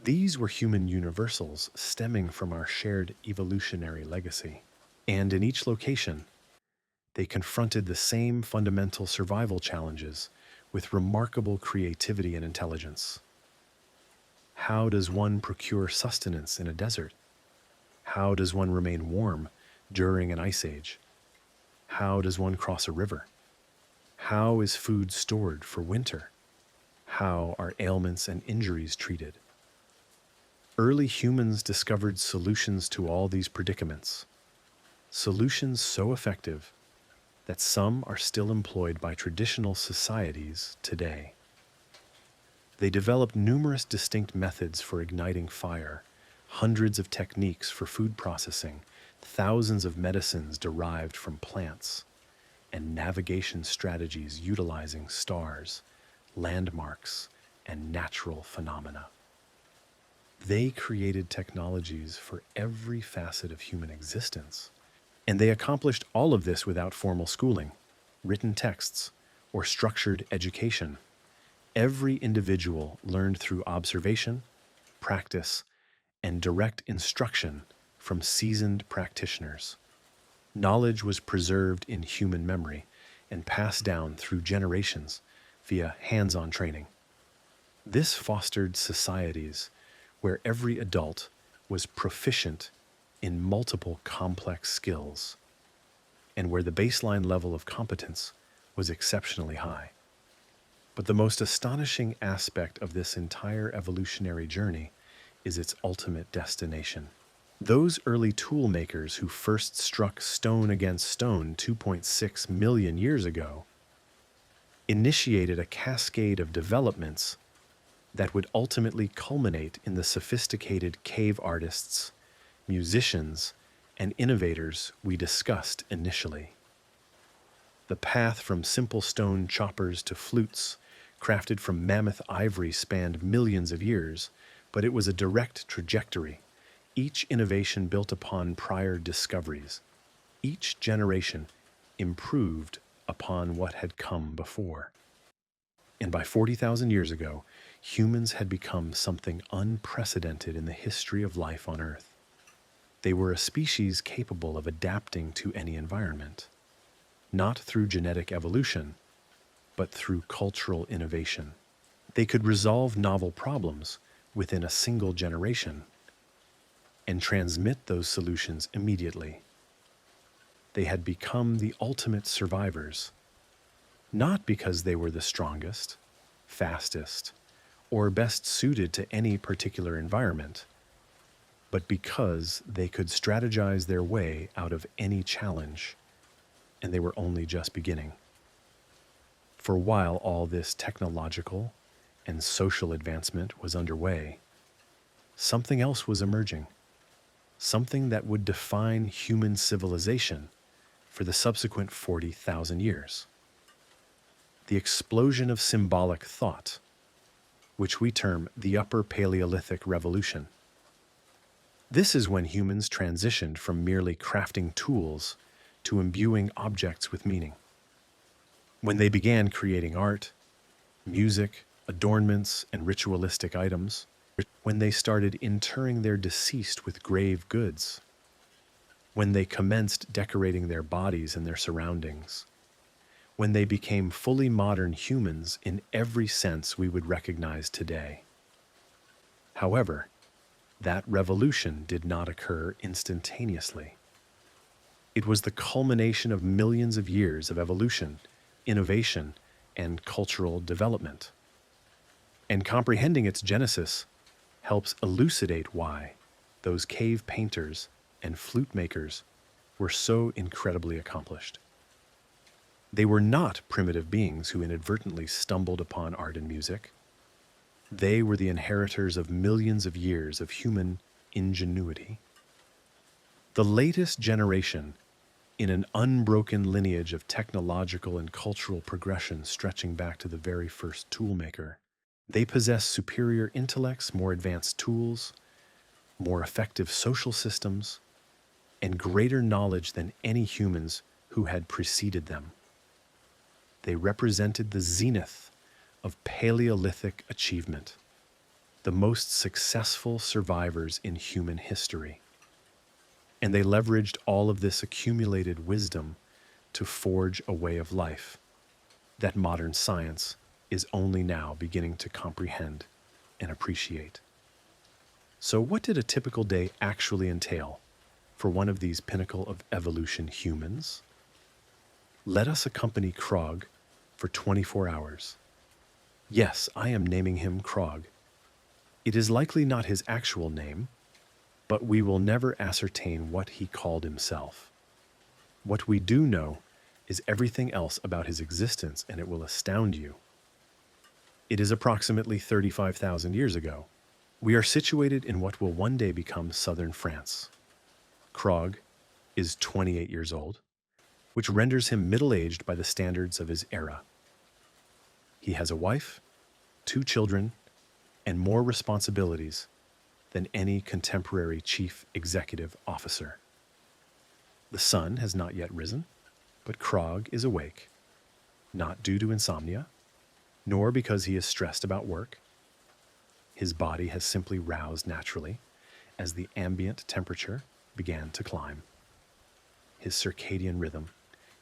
These were human universals stemming from our shared evolutionary legacy. And in each location, they confronted the same fundamental survival challenges with remarkable creativity and intelligence. How does one procure sustenance in a desert? How does one remain warm during an ice age? How does one cross a river? How is food stored for winter? How are ailments and injuries treated? Early humans discovered solutions to all these predicaments, solutions so effective that some are still employed by traditional societies today. They developed numerous distinct methods for igniting fire, hundreds of techniques for food processing, thousands of medicines derived from plants, and navigation strategies utilizing stars, landmarks, and natural phenomena. They created technologies for every facet of human existence, and they accomplished all of this without formal schooling, written texts, or structured education. Every individual learned through observation, practice, and direct instruction from seasoned practitioners. Knowledge was preserved in human memory and passed down through generations via hands-on training. This fostered societies where every adult was proficient in multiple complex skills, and where the baseline level of competence was exceptionally high. But the most astonishing aspect of this entire evolutionary journey is its ultimate destination. Those early tool makers who first struck stone against stone 2.6 million years ago initiated a cascade of developments that would ultimately culminate in the sophisticated cave artists, musicians, and innovators we discussed initially. The path from simple stone choppers to flutes, crafted from mammoth ivory, spanned millions of years, but it was a direct trajectory. Each innovation built upon prior discoveries. Each generation improved upon what had come before. And by 40,000 years ago, humans had become something unprecedented in the history of life on Earth. They were a species capable of adapting to any environment, not through genetic evolution, but through cultural innovation. They could resolve novel problems within a single generation and transmit those solutions immediately. They had become the ultimate survivors, not because they were the strongest, fastest, or best suited to any particular environment, but because they could strategize their way out of any challenge, and they were only just beginning. For while all this technological and social advancement was underway, something else was emerging, something that would define human civilization for the subsequent 40,000 years. The explosion of symbolic thought, which we term the Upper Paleolithic Revolution. This is when humans transitioned from merely crafting tools to imbuing objects with meaning. When they began creating art, music, adornments, and ritualistic items, when they started interring their deceased with grave goods, when they commenced decorating their bodies and their surroundings, when they became fully modern humans in every sense we would recognize today. However, that revolution did not occur instantaneously. It was the culmination of millions of years of evolution, innovation, and cultural development. And comprehending its genesis helps elucidate why those cave painters and flute makers were so incredibly accomplished. They were not primitive beings who inadvertently stumbled upon art and music. They were the inheritors of millions of years of human ingenuity. The latest generation in an unbroken lineage of technological and cultural progression stretching back to the very first toolmaker. They possess superior intellects, more advanced tools, more effective social systems, and greater knowledge than any humans who had preceded them. They represented the zenith of Paleolithic achievement, the most successful survivors in human history. And they leveraged all of this accumulated wisdom to forge a way of life that modern science is only now beginning to comprehend and appreciate. So what did a typical day actually entail for one of these pinnacle of evolution humans? Let us accompany Krog for 24 hours. Yes, I am naming him Krog. It is likely not his actual name, but we will never ascertain what he called himself. What we do know is everything else about his existence, and it will astound you. It is approximately 35,000 years ago. We are situated in what will one day become southern France. Krog is 28 years old, which renders him middle-aged by the standards of his era. He has a wife, 2 children, and more responsibilities than any contemporary chief executive officer. The sun has not yet risen, but Krog is awake, not due to insomnia, nor because he is stressed about work. His body has simply roused naturally as the ambient temperature began to climb. His circadian rhythm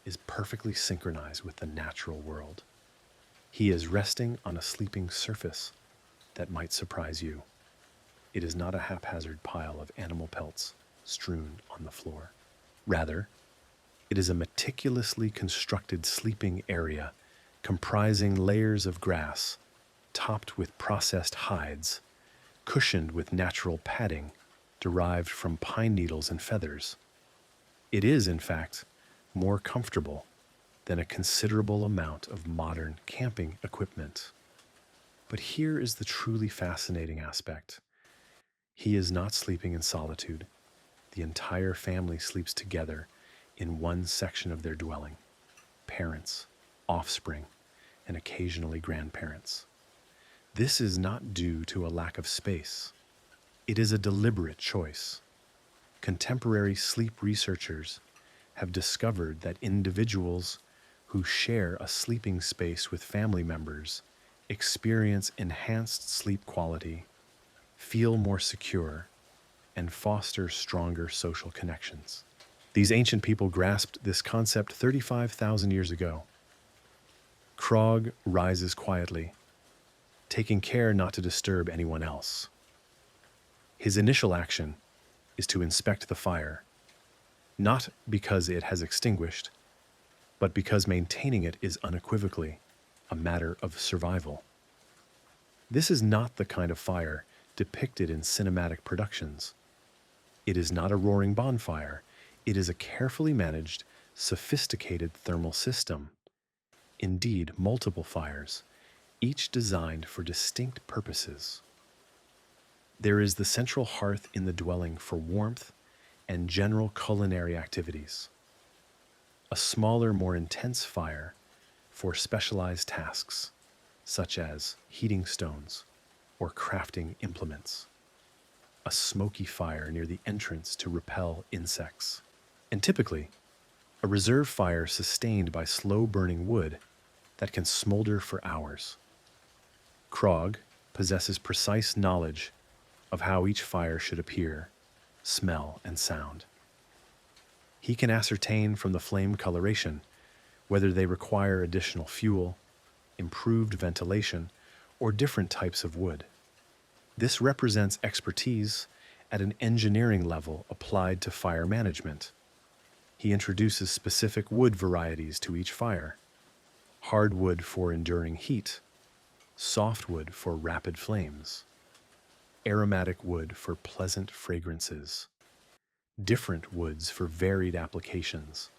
is perfectly synchronized with the natural world. He is resting on a sleeping surface that might surprise you. It is not a haphazard pile of animal pelts strewn on the floor. Rather, it is a meticulously constructed sleeping area comprising layers of grass, topped with processed hides, cushioned with natural padding derived from pine needles and feathers. It is, in fact, more comfortable than a considerable amount of modern camping equipment. But here is the truly fascinating aspect. He is not sleeping in solitude. The entire family sleeps together in one section of their dwelling. Parents, offspring, and occasionally grandparents. This is not due to a lack of space. It is a deliberate choice. Contemporary sleep researchers have discovered that individuals who share a sleeping space with family members experience enhanced sleep quality, feel more secure, and foster stronger social connections. These ancient people grasped this concept 35,000 years ago. Krog rises quietly, taking care not to disturb anyone else. His initial action is to inspect the fire, not because it has extinguished, but because maintaining it is unequivocally a matter of survival. This is not the kind of fire depicted in cinematic productions. It is not a roaring bonfire. It is a carefully managed, sophisticated thermal system. Indeed, multiple fires, each designed for distinct purposes. There is the central hearth in the dwelling for warmth and general culinary activities. A smaller, more intense fire for specialized tasks, such as heating stones or crafting implements. A smoky fire near the entrance to repel insects. And typically, a reserve fire sustained by slow-burning wood that can smolder for hours. Krog possesses precise knowledge of how each fire should appear, smell, and sound. He can ascertain from the flame coloration whether they require additional fuel, improved ventilation, or different types of wood. This represents expertise at an engineering level applied to fire management. He introduces specific wood varieties to each fire: hardwood for enduring heat, softwood for rapid flames, aromatic wood for pleasant fragrances, different woods for varied applications,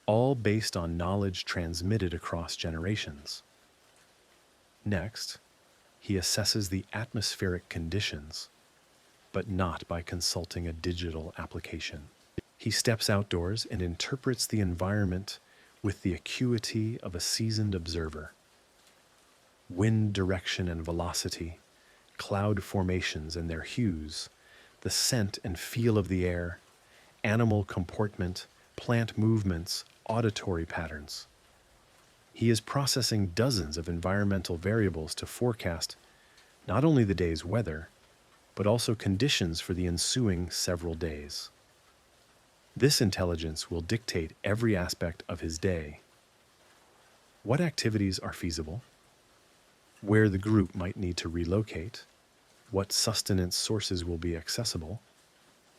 all based on knowledge transmitted across generations. Next, he assesses the atmospheric conditions, but not by consulting a digital application. He steps outdoors and interprets the environment with the acuity of a seasoned observer. Wind direction and velocity, cloud formations and their hues, the scent and feel of the air, animal comportment, plant movements, auditory patterns. He is processing dozens of environmental variables to forecast not only the day's weather, but also conditions for the ensuing several days. This intelligence will dictate every aspect of his day. What activities are feasible? Where the group might need to relocate? What sustenance sources will be accessible?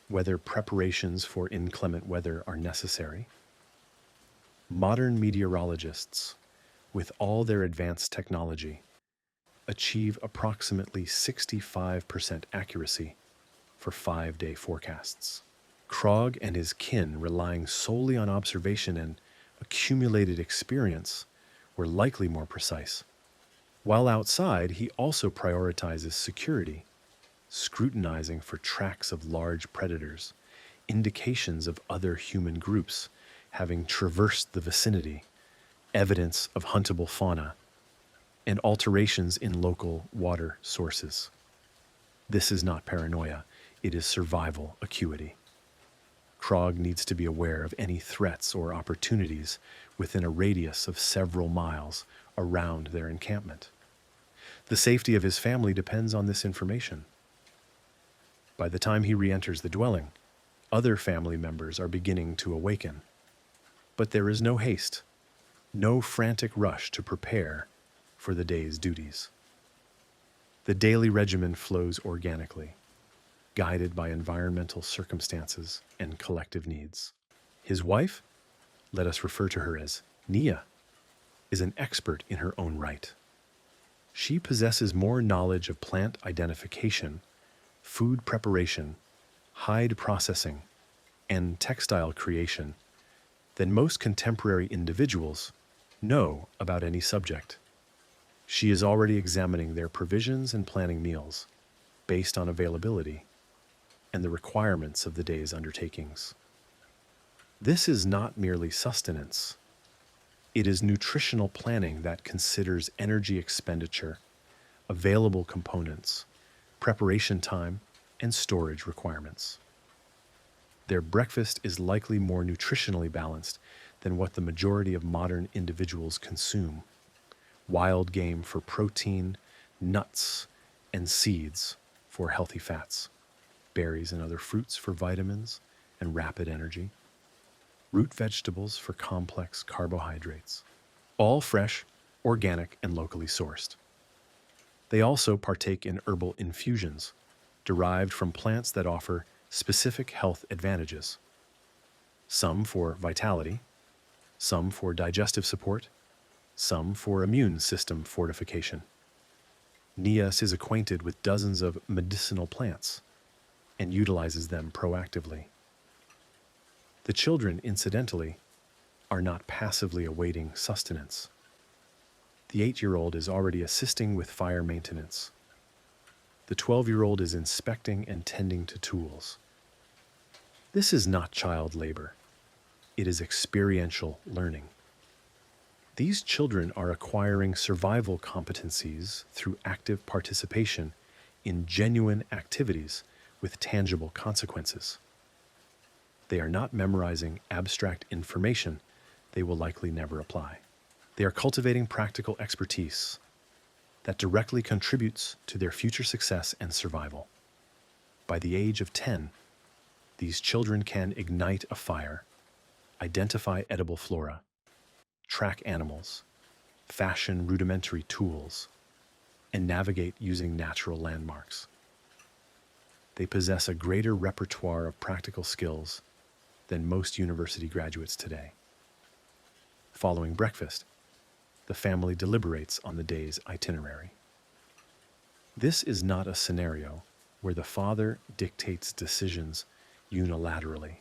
Whether preparations for inclement weather are necessary? Modern meteorologists, with all their advanced technology, achieve approximately 65% accuracy for 5-day forecasts. Krog and his kin, relying solely on observation and accumulated experience, were likely more precise. While outside, he also prioritizes security, scrutinizing for tracks of large predators, indications of other human groups having traversed the vicinity, evidence of huntable fauna, and alterations in local water sources. This is not paranoia, it is survival acuity. Krog needs to be aware of any threats or opportunities within a radius of several miles around their encampment. The safety of his family depends on this information. By the time he re-enters the dwelling, other family members are beginning to awaken. But there is no haste, no frantic rush to prepare for the day's duties. The daily regimen flows organically, guided by environmental circumstances and collective needs. His wife, let us refer to her as Nia, is an expert in her own right. She possesses more knowledge of plant identification, food preparation, hide processing, and textile creation than most contemporary individuals know about any subject. She is already examining their provisions and planning meals based on availability and the requirements of the day's undertakings. This is not merely sustenance. It is nutritional planning that considers energy expenditure, available components, preparation time, and storage requirements. Their breakfast is likely more nutritionally balanced than what the majority of modern individuals consume. Wild game for protein, nuts, and seeds for healthy fats, berries and other fruits for vitamins and rapid energy, root vegetables for complex carbohydrates, all fresh, organic, and locally sourced. They also partake in herbal infusions derived from plants that offer specific health advantages, some for vitality, some for digestive support, some for immune system fortification. Nias is acquainted with dozens of medicinal plants, and utilizes them proactively. The children, incidentally, are not passively awaiting sustenance. The 8-year-old is already assisting with fire maintenance. The 12-year-old is inspecting and tending to tools. This is not child labor. It is experiential learning. These children are acquiring survival competencies through active participation in genuine activities with tangible consequences. They are not memorizing abstract information they will likely never apply. They are cultivating practical expertise that directly contributes to their future success and survival. By the age of 10, these children can ignite a fire, identify edible flora, track animals, fashion rudimentary tools, and navigate using natural landmarks. They possess a greater repertoire of practical skills than most university graduates today. Following breakfast, the family deliberates on the day's itinerary. This is not a scenario where the father dictates decisions unilaterally.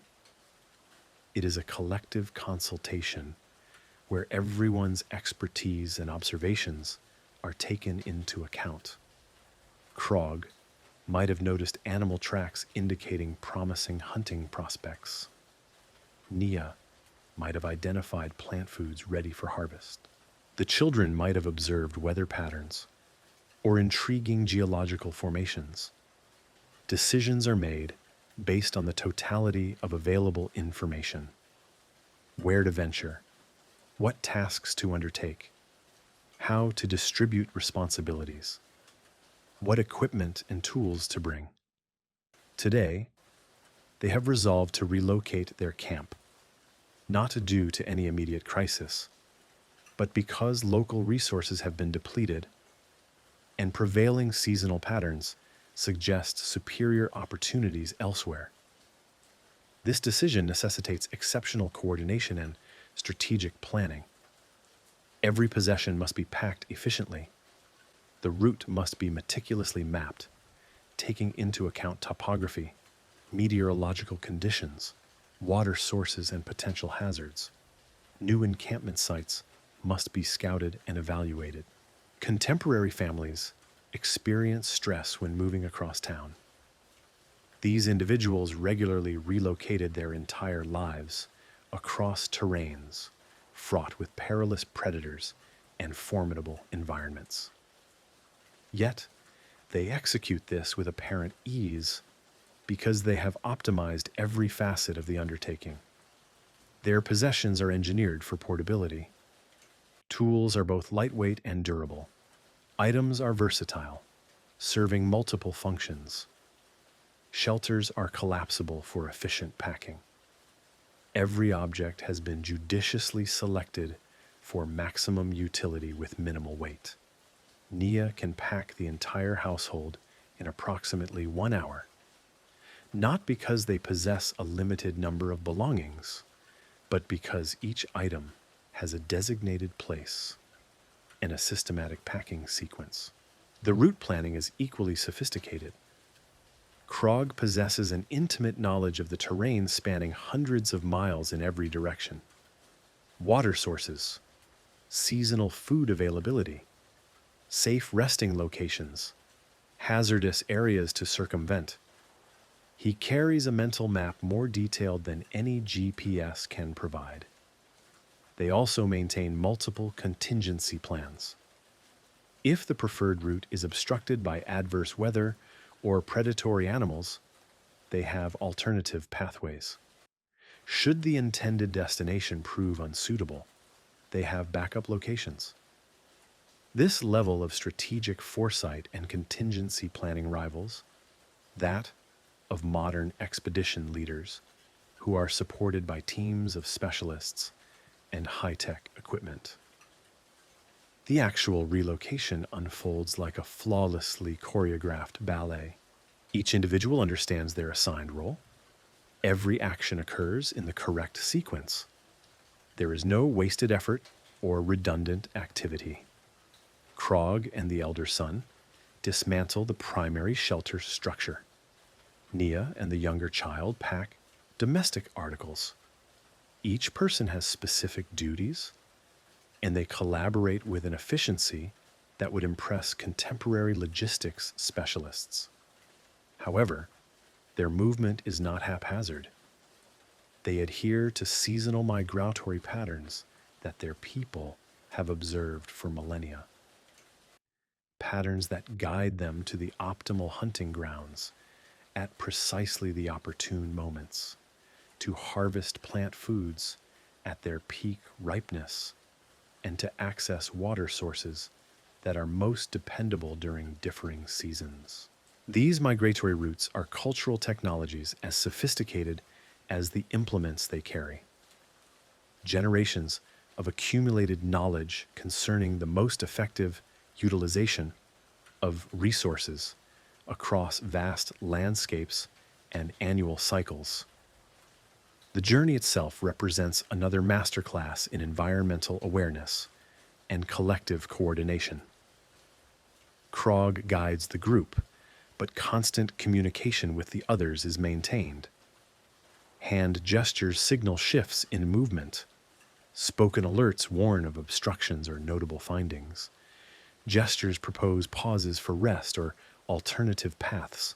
It is a collective consultation where everyone's expertise and observations are taken into account. Krog might have noticed animal tracks indicating promising hunting prospects. Nia might have identified plant foods ready for harvest. The children might have observed weather patterns or intriguing geological formations. Decisions are made based on the totality of available information. Where to venture, what tasks to undertake, how to distribute responsibilities, what equipment and tools to bring. Today, they have resolved to relocate their camp, not due to any immediate crisis, but because local resources have been depleted and prevailing seasonal patterns suggest superior opportunities elsewhere. This decision necessitates exceptional coordination and strategic planning. Every possession must be packed efficiently. The route must be meticulously mapped, taking into account topography, meteorological conditions, water sources, and potential hazards. New encampment sites must be scouted and evaluated. Contemporary families experience stress when moving across town. These individuals regularly relocated their entire lives across terrains fraught with perilous predators and formidable environments. Yet, they execute this with apparent ease because they have optimized every facet of the undertaking. Their possessions are engineered for portability. Tools are both lightweight and durable. Items are versatile, serving multiple functions. Shelters are collapsible for efficient packing. Every object has been judiciously selected for maximum utility with minimal weight. Nia can pack the entire household in approximately 1 hour, not because they possess a limited number of belongings, but because each item has a designated place and a systematic packing sequence. The route planning is equally sophisticated. Krog possesses an intimate knowledge of the terrain spanning hundreds of miles in every direction. Water sources, seasonal food availability, safe resting locations, hazardous areas to circumvent. He carries a mental map more detailed than any GPS can provide. They also maintain multiple contingency plans. If the preferred route is obstructed by adverse weather or predatory animals, they have alternative pathways. Should the intended destination prove unsuitable, they have backup locations. This level of strategic foresight and contingency planning rivals that of modern expedition leaders who are supported by teams of specialists and high-tech equipment. The actual relocation unfolds like a flawlessly choreographed ballet. Each individual understands their assigned role. Every action occurs in the correct sequence. There is no wasted effort or redundant activity. Krog and the elder son dismantle the primary shelter structure. Nia and the younger child pack domestic articles. Each person has specific duties, and they collaborate with an efficiency that would impress contemporary logistics specialists. However, their movement is not haphazard. They adhere to seasonal migratory patterns that their people have observed for millennia. Patterns that guide them to the optimal hunting grounds at precisely the opportune moments, to harvest plant foods at their peak ripeness, and to access water sources that are most dependable during differing seasons. These migratory routes are cultural technologies as sophisticated as the implements they carry. Generations of accumulated knowledge concerning the most effective utilization of resources across vast landscapes and annual cycles. The journey itself represents another masterclass in environmental awareness and collective coordination. Krog guides the group, but constant communication with the others is maintained. Hand gestures signal shifts in movement. Spoken alerts warn of obstructions or notable findings. Gestures propose pauses for rest or alternative paths.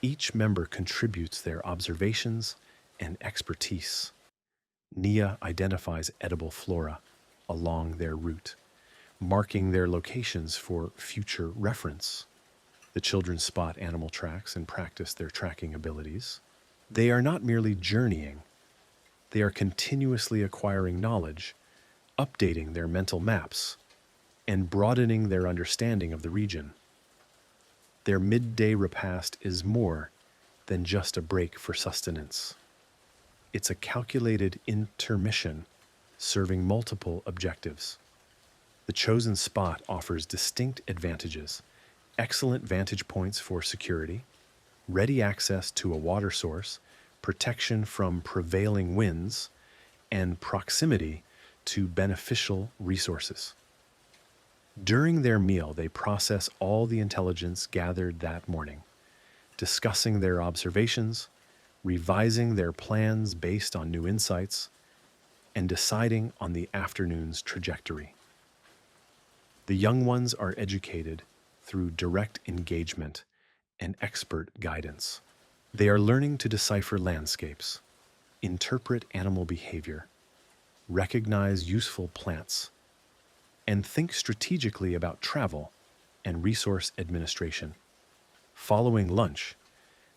Each member contributes their observations and expertise. Nia identifies edible flora along their route, marking their locations for future reference. The children spot animal tracks and practice their tracking abilities. They are not merely journeying, they are continuously acquiring knowledge, updating their mental maps, and broadening their understanding of the region. Their midday repast is more than just a break for sustenance. It's a calculated intermission serving multiple objectives. The chosen spot offers distinct advantages: excellent vantage points for security, ready access to a water source, protection from prevailing winds, and proximity to beneficial resources. During their meal, they process all the intelligence gathered that morning, discussing their observations, revising their plans based on new insights, and deciding on the afternoon's trajectory. The young ones are educated through direct engagement and expert guidance. They are learning to decipher landscapes, interpret animal behavior, recognize useful plants, and think strategically about travel and resource administration. Following lunch,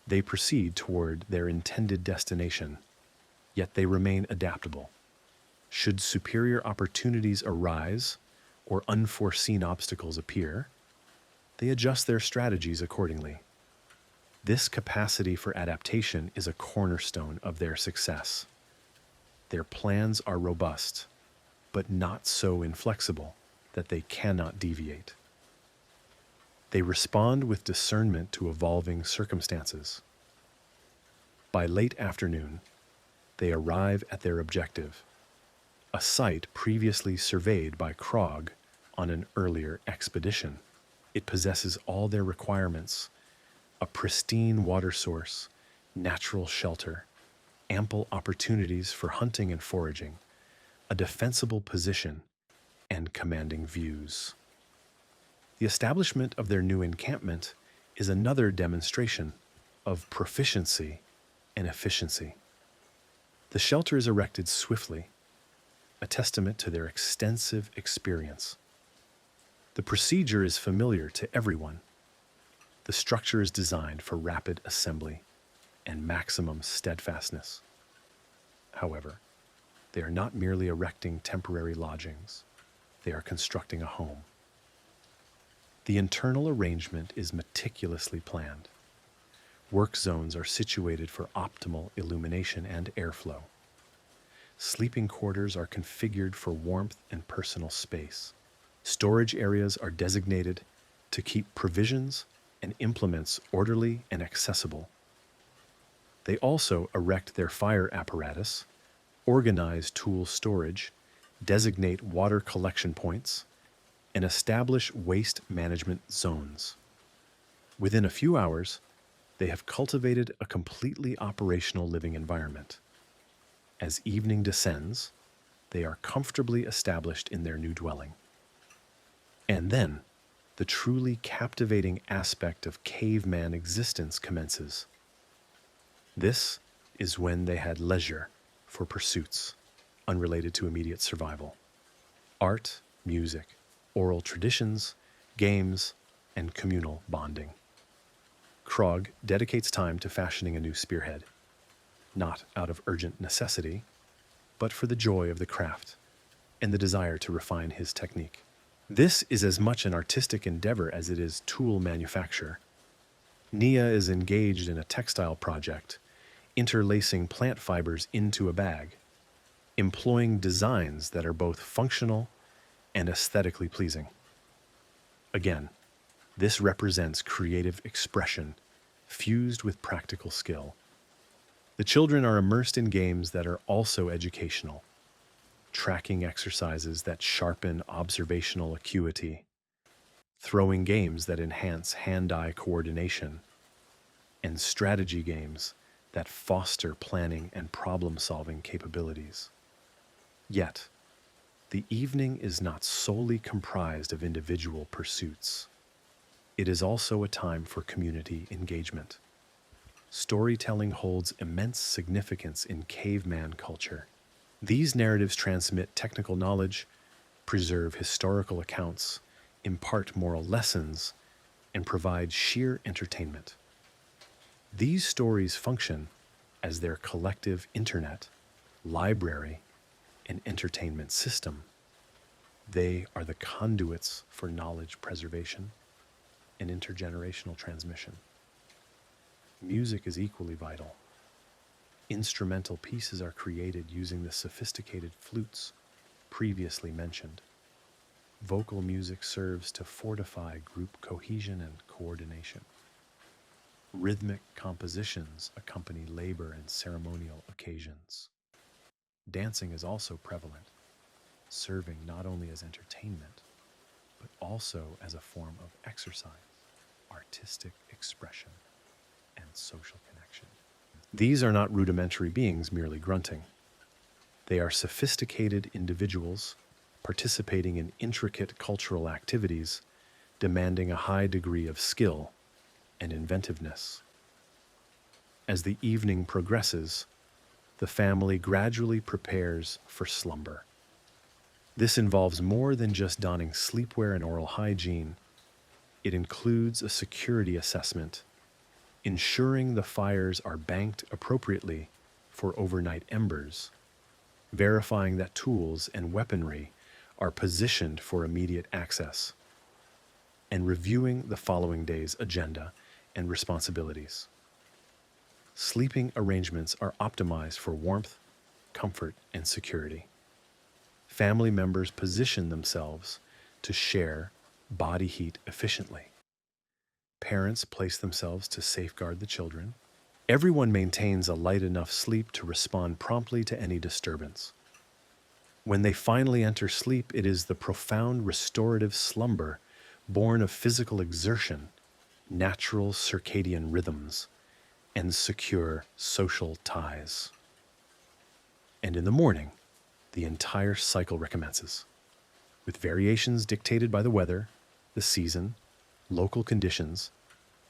they proceed toward their intended destination, yet they remain adaptable. Should superior opportunities arise or unforeseen obstacles appear, they adjust their strategies accordingly. This capacity for adaptation is a cornerstone of their success. Their plans are robust, but not so inflexible that they cannot deviate. They respond with discernment to evolving circumstances. By late afternoon, they arrive at their objective, a site previously surveyed by Krog on an earlier expedition. It possesses all their requirements: a pristine water source, natural shelter, ample opportunities for hunting and foraging, a defensible position, and commanding views. The establishment of their new encampment is another demonstration of proficiency and efficiency. The shelter is erected swiftly, a testament to their extensive experience. The procedure is familiar to everyone. The structure is designed for rapid assembly and maximum steadfastness. However, they are not merely erecting temporary lodgings. They are constructing a home. The internal arrangement is meticulously planned. Work zones are situated for optimal illumination and airflow. Sleeping quarters are configured for warmth and personal space. Storage areas are designated to keep provisions and implements orderly and accessible. They also erect their fire apparatus, organize tool storage, designate water collection points, and establish waste management zones. Within a few hours, They have cultivated a completely operational living environment. As evening descends, they are comfortably established in their new dwelling. And then, the truly captivating aspect of caveman existence commences. This is when they had leisure for pursuits unrelated to immediate survival. Art, music, oral traditions, games, and communal bonding. Krog dedicates time to fashioning a new spearhead, not out of urgent necessity, but for the joy of the craft and the desire to refine his technique. This is as much an artistic endeavor as it is tool manufacture. Nia is engaged in a textile project, interlacing plant fibers into a bag, employing designs that are both functional and aesthetically pleasing. Again, this represents creative expression fused with practical skill. The children are immersed in games that are also educational, tracking exercises that sharpen observational acuity, throwing games that enhance hand-eye coordination, and strategy games that foster planning and problem-solving capabilities. Yet, the evening is not solely comprised of individual pursuits. It is also a time for community engagement. Storytelling holds immense significance in caveman culture. These narratives transmit technical knowledge, preserve historical accounts, impart moral lessons, and provide sheer entertainment. These stories function as their collective internet, library, and entertainment system. They are the conduits for knowledge preservation and intergenerational transmission. Music is equally vital. Instrumental pieces are created using the sophisticated flutes previously mentioned. Vocal music serves to fortify group cohesion and coordination. Rhythmic compositions accompany labor and ceremonial occasions. Dancing is also prevalent, serving not only as entertainment, but also as a form of exercise, artistic expression, and social connection. These are not rudimentary beings merely grunting. They are sophisticated individuals participating in intricate cultural activities, demanding a high degree of skill and inventiveness. As the evening progresses, the family gradually prepares for slumber. This involves more than just donning sleepwear and oral hygiene. It includes a security assessment, ensuring the fires are banked appropriately for overnight embers, verifying that tools and weaponry are positioned for immediate access, and reviewing the following day's agenda and responsibilities. Sleeping arrangements are optimized for warmth, comfort, and security. Family members position themselves to share body heat efficiently. Parents place themselves to safeguard the children. Everyone maintains a light enough sleep to respond promptly to any disturbance. When they finally enter sleep, it is the profound restorative slumber born of physical exertion, natural circadian rhythms, and secure social ties. And in the morning, the entire cycle recommences, with variations dictated by the weather, the season, local conditions,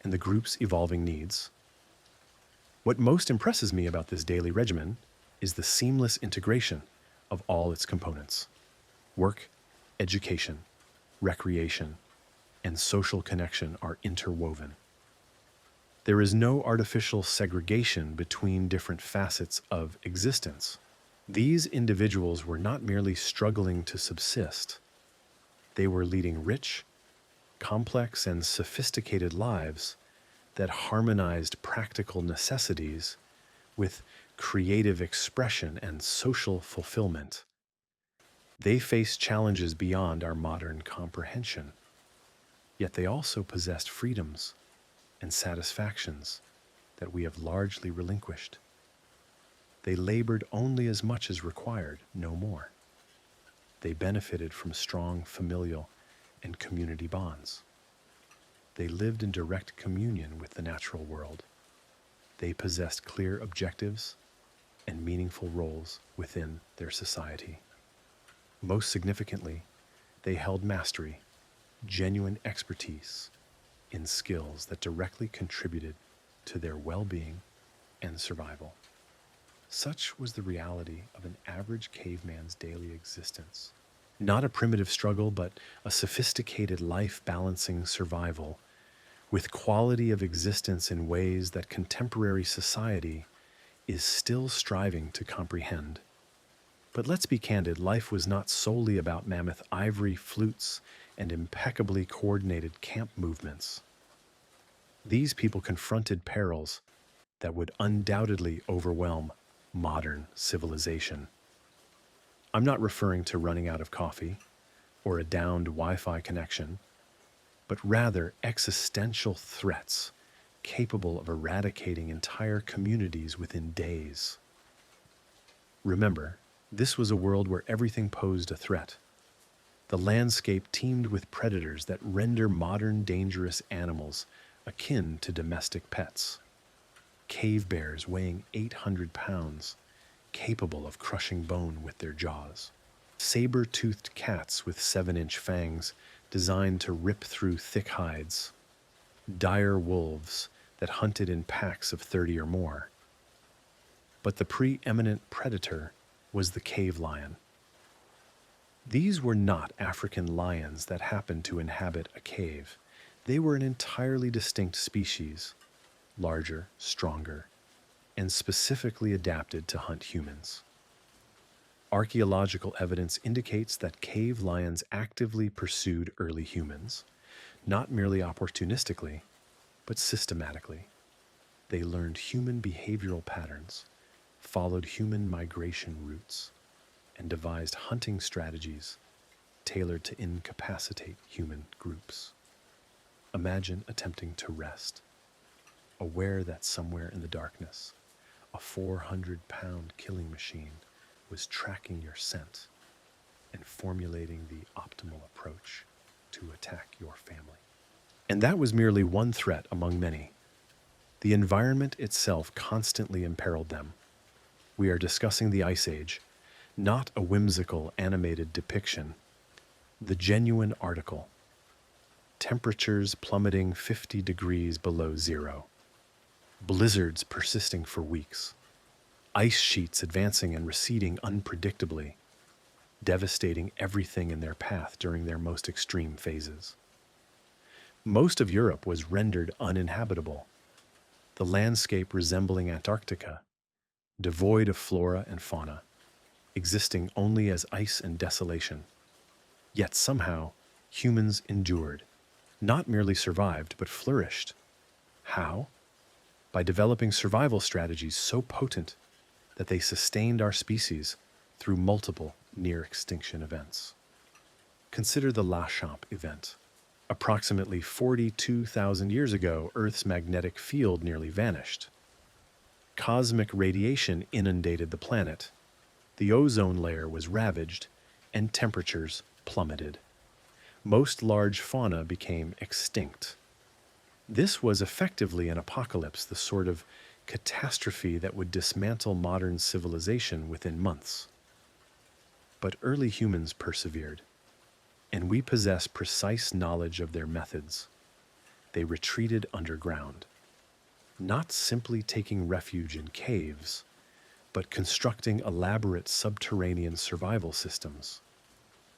and the group's evolving needs. What most impresses me about this daily regimen is the seamless integration of all its components. Work, education, recreation, and social connection are interwoven. There is no artificial segregation between different facets of existence. These individuals were not merely struggling to subsist. They were leading rich, complex, and sophisticated lives that harmonized practical necessities with creative expression and social fulfillment. They faced challenges beyond our modern comprehension, yet they also possessed freedoms and satisfactions that we have largely relinquished. They labored only as much as required, no more. They benefited from strong familial and community bonds. They lived in direct communion with the natural world, They possessed clear objectives and meaningful roles within their society. Most significantly, they held mastery, genuine expertise in skills that directly contributed to their well-being and survival. Such was the reality of an average caveman's daily existence. Not a primitive struggle, but a sophisticated life balancing survival with quality of existence in ways that contemporary society is still striving to comprehend. But let's be candid, life was not solely about mammoth ivory flutes and impeccably coordinated camp movements. These people confronted perils that would undoubtedly overwhelm modern civilization. I'm not referring to running out of coffee or a downed Wi-Fi connection, but rather existential threats capable of eradicating entire communities within days. Remember, this was a world where everything posed a threat. The landscape teemed with predators that render modern dangerous animals akin to domestic pets. Cave bears weighing 800 pounds, capable of crushing bone with their jaws. Saber-toothed cats with 7-inch fangs designed to rip through thick hides. Dire wolves that hunted in packs of 30 or more. But the preeminent predator was the cave lion. These were not African lions that happened to inhabit a cave. They were an entirely distinct species, larger, stronger, and specifically adapted to hunt humans. Archaeological evidence indicates that cave lions actively pursued early humans, not merely opportunistically, but systematically. They learned human behavioral patterns, followed human migration routes, and devised hunting strategies tailored to incapacitate human groups. Imagine attempting to rest, aware that somewhere in the darkness, a 400-pound killing machine was tracking your scent and formulating the optimal approach to attack your family. And that was merely one threat among many. The environment itself constantly imperiled them. We are discussing the Ice Age, not a whimsical animated depiction, the genuine article. Temperatures plummeting 50 degrees below zero. Blizzards persisting for weeks. Ice sheets advancing and receding unpredictably, devastating everything in their path during their most extreme phases. Most of Europe was rendered uninhabitable, the landscape resembling Antarctica, devoid of flora and fauna, existing only as ice and desolation. Yet somehow, humans endured, not merely survived, but flourished. How? By developing survival strategies so potent that they sustained our species through multiple near-extinction events. Consider the La Champ event. Approximately 42,000 years ago, Earth's magnetic field nearly vanished. Cosmic radiation inundated the planet. The ozone layer was ravaged, and temperatures plummeted. Most large fauna became extinct. This was effectively an apocalypse, the sort of catastrophe that would dismantle modern civilization within months. But early humans persevered, and we possess precise knowledge of their methods. They retreated underground, not simply taking refuge in caves, but constructing elaborate subterranean survival systems,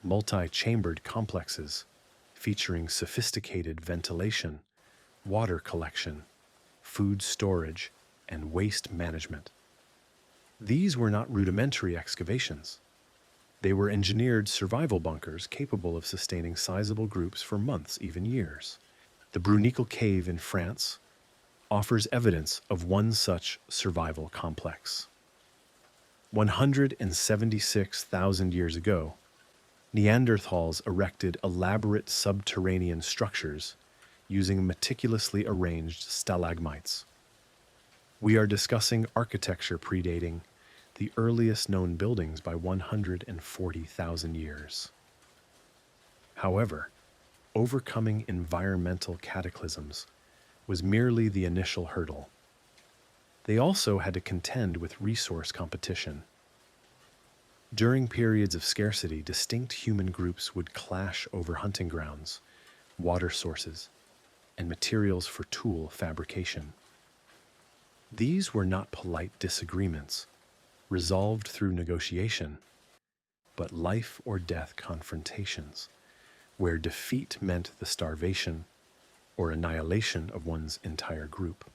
multi-chambered complexes featuring sophisticated ventilation, water collection, food storage, and waste management. These were not rudimentary excavations. They were engineered survival bunkers capable of sustaining sizable groups for months, even years. The Brunicle Cave in France offers evidence of one such survival complex. 176,000 years ago, Neanderthals erected elaborate subterranean structures using meticulously arranged stalagmites. We are discussing architecture predating the earliest known buildings by 140,000 years. However, overcoming environmental cataclysms was merely the initial hurdle. They also had to contend with resource competition. During periods of scarcity, distinct human groups would clash over hunting grounds, water sources, and materials for tool fabrication. These were not polite disagreements, resolved through negotiation, but life or death confrontations, where defeat meant the starvation or annihilation of one's entire group.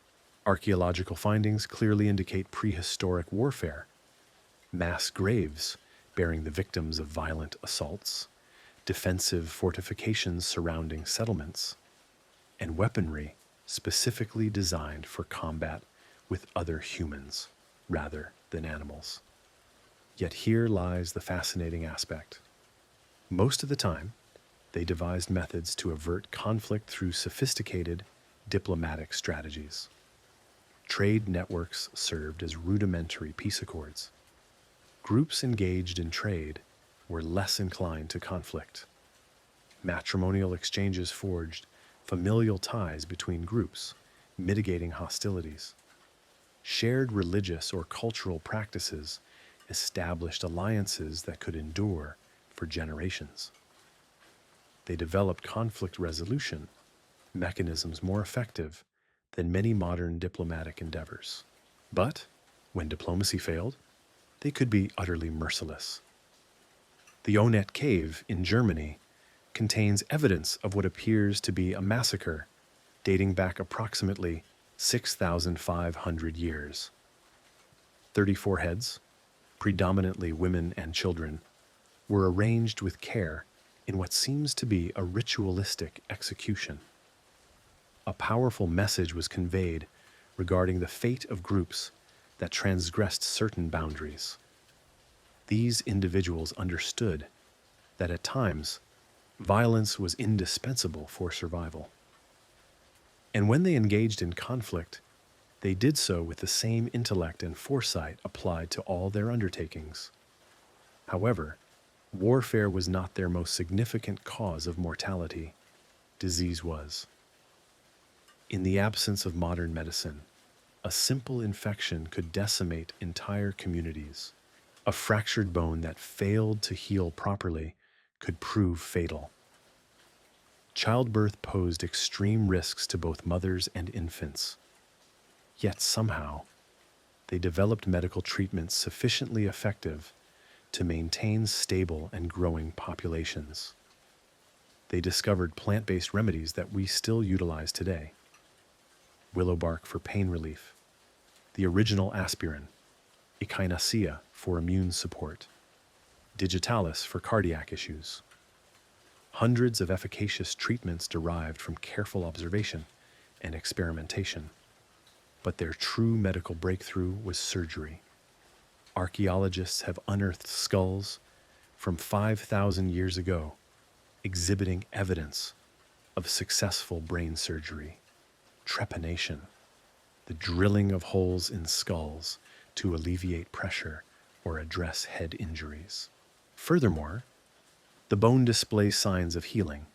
Archaeological findings clearly indicate prehistoric warfare: mass graves bearing the victims of violent assaults, defensive fortifications surrounding settlements, and weaponry specifically designed for combat with other humans rather than animals. Yet here lies the fascinating aspect. Most of the time, they devised methods to avert conflict through sophisticated diplomatic strategies. Trade networks served as rudimentary peace accords. Groups engaged in trade were less inclined to conflict. Matrimonial exchanges forged familial ties between groups, mitigating hostilities. Shared religious or cultural practices established alliances that could endure for generations. They developed conflict resolution mechanisms more effective than many modern diplomatic endeavors. But when diplomacy failed, they could be utterly merciless. The Onet Cave in Germany contains evidence of what appears to be a massacre dating back approximately 6,500 years. 34 heads, predominantly women and children, were arranged with care in what seems to be a ritualistic execution. A powerful message was conveyed regarding the fate of groups that transgressed certain boundaries. These individuals understood that at times, violence was indispensable for survival. And when they engaged in conflict, they did so with the same intellect and foresight applied to all their undertakings. However, warfare was not their most significant cause of mortality. Disease was. In the absence of modern medicine, a simple infection could decimate entire communities. A fractured bone that failed to heal properly could prove fatal. Childbirth posed extreme risks to both mothers and infants. Yet somehow, they developed medical treatments sufficiently effective to maintain stable and growing populations. They discovered plant-based remedies that we still utilize today. Willow bark for pain relief, the original aspirin, echinacea for immune support, digitalis for cardiac issues. Hundreds of efficacious treatments derived from careful observation and experimentation. But their true medical breakthrough was surgery. Archaeologists have unearthed skulls from 5,000 years ago, exhibiting evidence of successful brain surgery. Trepanation, the drilling of holes in skulls to alleviate pressure or address head injuries. Furthermore, the bone displays signs of healing,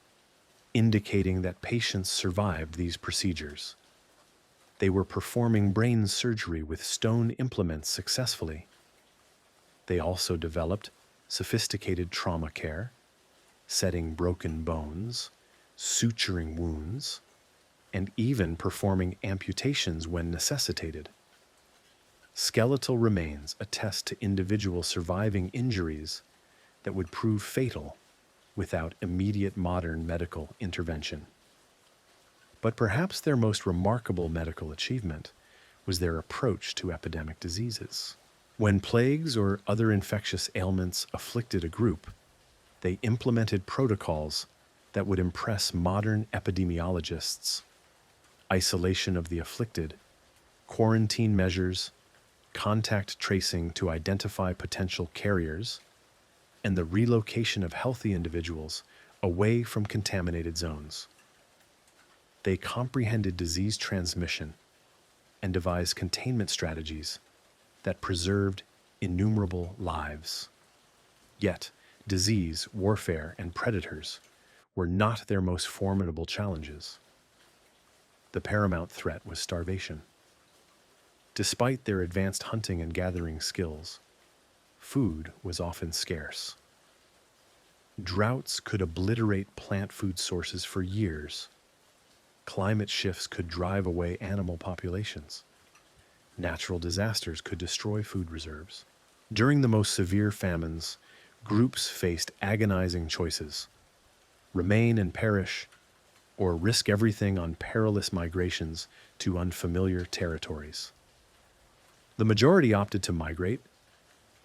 indicating that patients survived these procedures. They were performing brain surgery with stone implements successfully. They also developed sophisticated trauma care, setting broken bones, suturing wounds, and even performing amputations when necessitated. Skeletal remains attest to individuals surviving injuries that would prove fatal without immediate modern medical intervention. But perhaps their most remarkable medical achievement was their approach to epidemic diseases. When plagues or other infectious ailments afflicted a group, they implemented protocols that would impress modern epidemiologists. Isolation of the afflicted, quarantine measures, contact tracing to identify potential carriers, and the relocation of healthy individuals away from contaminated zones. They comprehended disease transmission and devised containment strategies that preserved innumerable lives. Yet, disease, warfare, and predators were not their most formidable challenges. The paramount threat was starvation. Despite their advanced hunting and gathering skills, food was often scarce. Droughts could obliterate plant food sources for years. Climate shifts could drive away animal populations. Natural disasters could destroy food reserves. During the most severe famines, groups faced agonizing choices: remain and perish, or risk everything on perilous migrations to unfamiliar territories. The majority opted to migrate,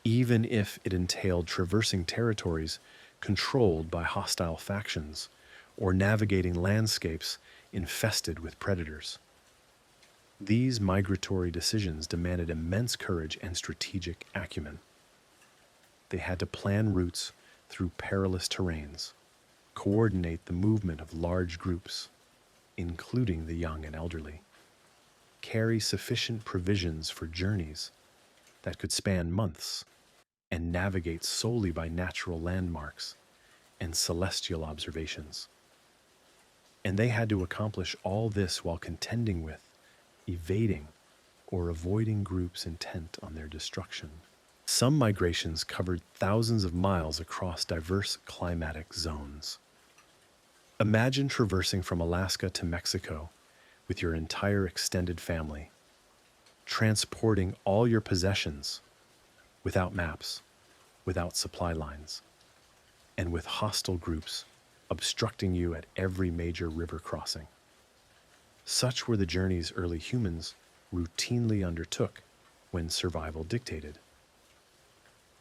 even if it entailed traversing territories controlled by hostile factions or navigating landscapes infested with predators. These migratory decisions demanded immense courage and strategic acumen. They had to plan routes through perilous terrains, coordinate the movement of large groups, including the young and elderly, carry sufficient provisions for journeys that could span months, and navigate solely by natural landmarks and celestial observations. And they had to accomplish all this while contending with, evading, or avoiding groups intent on their destruction. Some migrations covered thousands of miles across diverse climatic zones. Imagine traversing from Alaska to Mexico with your entire extended family, transporting all your possessions without maps, without supply lines, and with hostile groups obstructing you at every major river crossing. Such were the journeys early humans routinely undertook when survival dictated.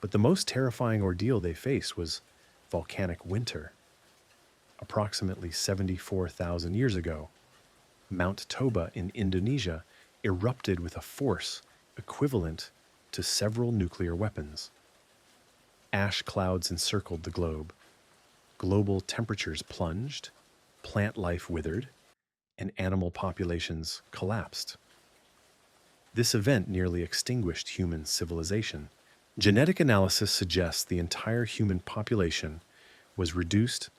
But the most terrifying ordeal they faced was volcanic winter. Approximately 74,000 years ago, Mount Toba in Indonesia erupted with a force equivalent to several nuclear weapons. Ash clouds encircled the globe. Global temperatures plunged, plant life withered, and animal populations collapsed. This event nearly extinguished human civilization. Genetic analysis suggests the entire human population was reduced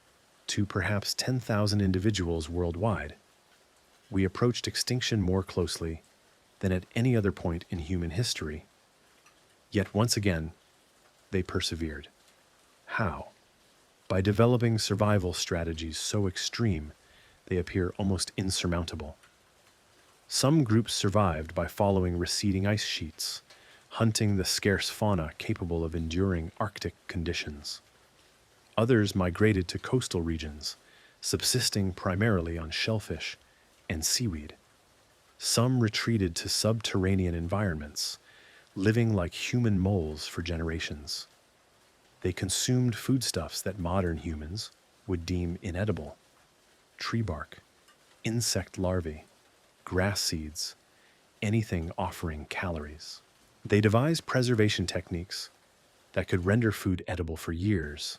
to perhaps 10,000 individuals worldwide. We approached extinction more closely than at any other point in human history. Yet once again, they persevered. How? By developing survival strategies so extreme they appear almost insurmountable. Some groups survived by following receding ice sheets, hunting the scarce fauna capable of enduring Arctic conditions. Others migrated to coastal regions, subsisting primarily on shellfish and seaweed. Some retreated to subterranean environments, living like human moles for generations. They consumed foodstuffs that modern humans would deem inedible: tree bark, insect larvae, grass seeds, anything offering calories. They devised preservation techniques that could render food edible for years: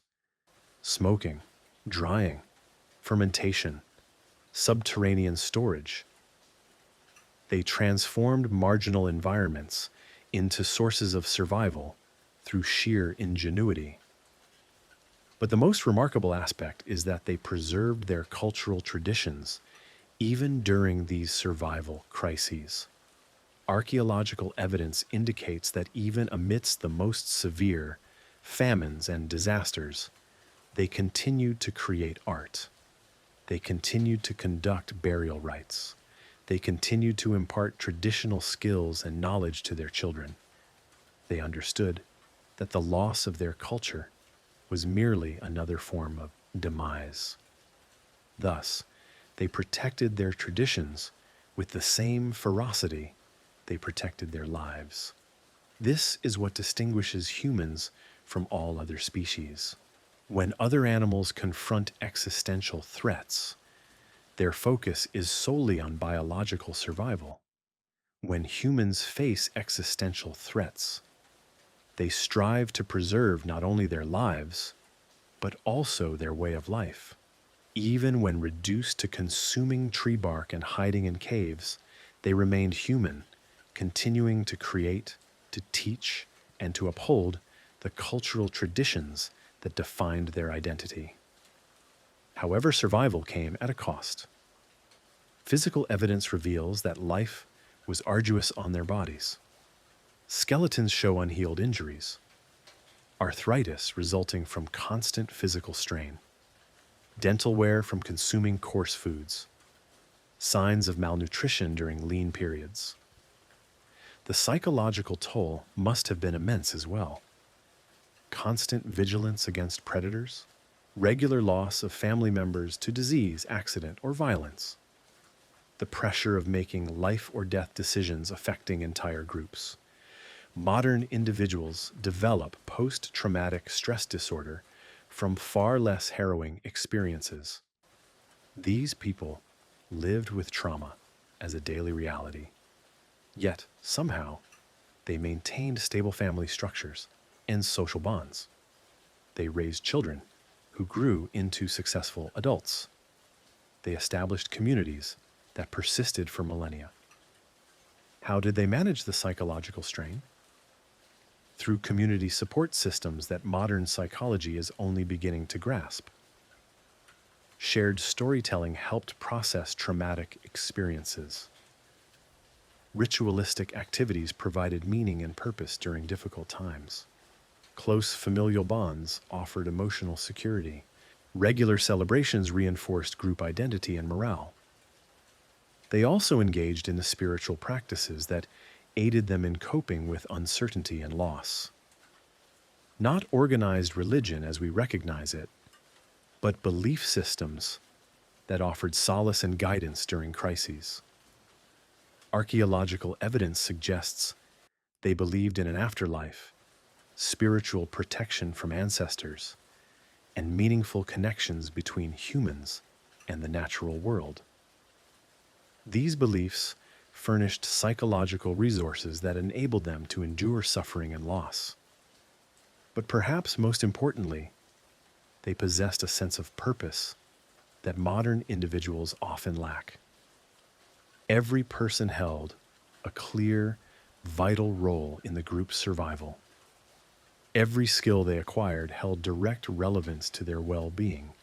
smoking, drying, fermentation, subterranean storage. They transformed marginal environments into sources of survival through sheer ingenuity. But the most remarkable aspect is that they preserved their cultural traditions even during these survival crises. Archaeological evidence indicates that even amidst the most severe famines and disasters, they continued to create art. They continued to conduct burial rites. They continued to impart traditional skills and knowledge to their children. They understood that the loss of their culture was merely another form of demise. Thus, they protected their traditions with the same ferocity they protected their lives. This is what distinguishes humans from all other species. When other animals confront existential threats, their focus is solely on biological survival. When humans face existential threats, they strive to preserve not only their lives, but also their way of life. Even when reduced to consuming tree bark and hiding in caves, they remained human, continuing to create, to teach, and to uphold the cultural traditions that defined their identity. However, survival came at a cost. Physical evidence reveals that life was arduous on their bodies. Skeletons show unhealed injuries, arthritis resulting from constant physical strain, dental wear from consuming coarse foods, signs of malnutrition during lean periods. The psychological toll must have been immense as well. Constant vigilance against predators, regular loss of family members to disease, accident, or violence, the pressure of making life or death decisions affecting entire groups. Modern individuals develop post-traumatic stress disorder from far less harrowing experiences. These people lived with trauma as a daily reality, yet somehow they maintained stable family structures and social bonds. They raised children who grew into successful adults. They established communities that persisted for millennia. How did they manage the psychological strain? Through community support systems that modern psychology is only beginning to grasp. Shared storytelling helped process traumatic experiences. Ritualistic activities provided meaning and purpose during difficult times. Close familial bonds offered emotional security. Regular celebrations reinforced group identity and morale. They also engaged in the spiritual practices that aided them in coping with uncertainty and loss. Not organized religion as we recognize it, but belief systems that offered solace and guidance during crises. Archaeological evidence suggests they believed in an afterlife, spiritual protection from ancestors, and meaningful connections between humans and the natural world. These beliefs furnished psychological resources that enabled them to endure suffering and loss. But perhaps most importantly, they possessed a sense of purpose that modern individuals often lack. Every person held a clear, vital role in the group's survival. Every skill they acquired held direct relevance to their well-being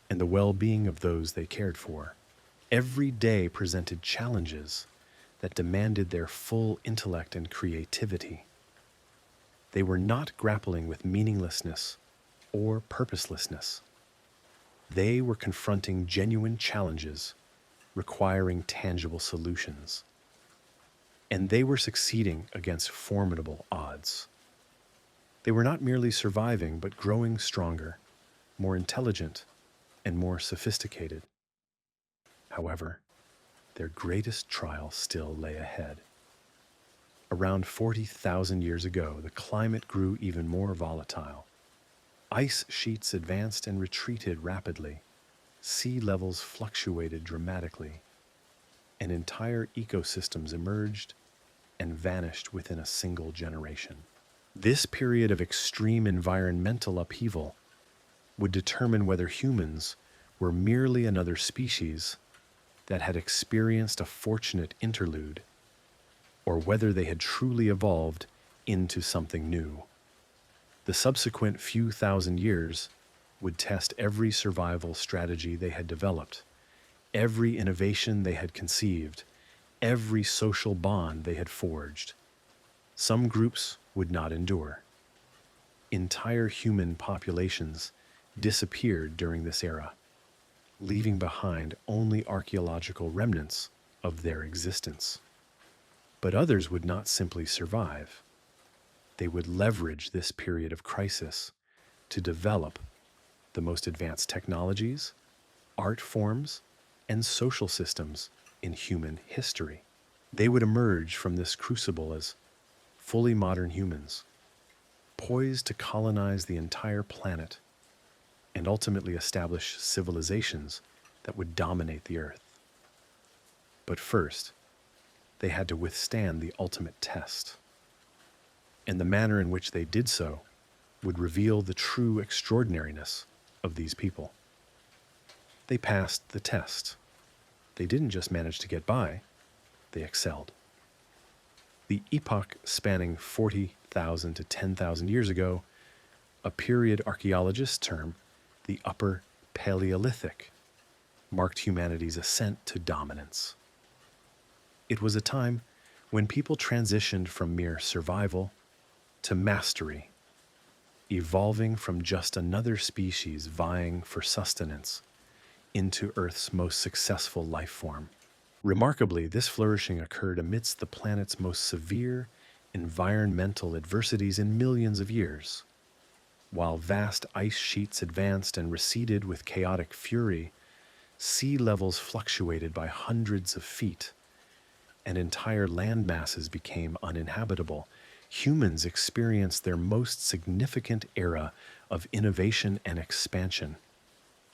and the well-being of those they cared for. Every day presented challenges that demanded their full intellect and creativity. They were not grappling with meaninglessness or purposelessness. They were confronting genuine challenges requiring tangible solutions. And they were succeeding against formidable odds. They were not merely surviving, but growing stronger, more intelligent, and more sophisticated. However, their greatest trial still lay ahead. Around 40,000 years ago, the climate grew even more volatile. Ice sheets advanced and retreated rapidly. Sea levels fluctuated dramatically, and entire ecosystems emerged and vanished within a single generation. This period of extreme environmental upheaval would determine whether humans were merely another species that had experienced a fortunate interlude, or whether they had truly evolved into something new. The subsequent few thousand years would test every survival strategy they had developed, every innovation they had conceived, every social bond they had forged. Some groups would not endure. Entire human populations disappeared during this era, leaving behind only archaeological remnants of their existence. But others would not simply survive. They would leverage this period of crisis to develop the most advanced technologies, art forms, and social systems in human history. They would emerge from this crucible as fully modern humans, poised to colonize the entire planet and ultimately establish civilizations that would dominate the earth. But first, they had to withstand the ultimate test. And the manner in which they did so would reveal the true extraordinariness of these people. They passed the test. They didn't just manage to get by, they excelled. The epoch spanning 40,000 to 10,000 years ago, a period archaeologists term the Upper Paleolithic, marked humanity's ascent to dominance. It was a time when people transitioned from mere survival to mastery, evolving from just another species vying for sustenance into Earth's most successful life form. Remarkably, this flourishing occurred amidst the planet's most severe environmental adversities in millions of years. While vast ice sheets advanced and receded with chaotic fury, sea levels fluctuated by hundreds of feet, and entire land masses became uninhabitable. Humans experienced their most significant era of innovation and expansion.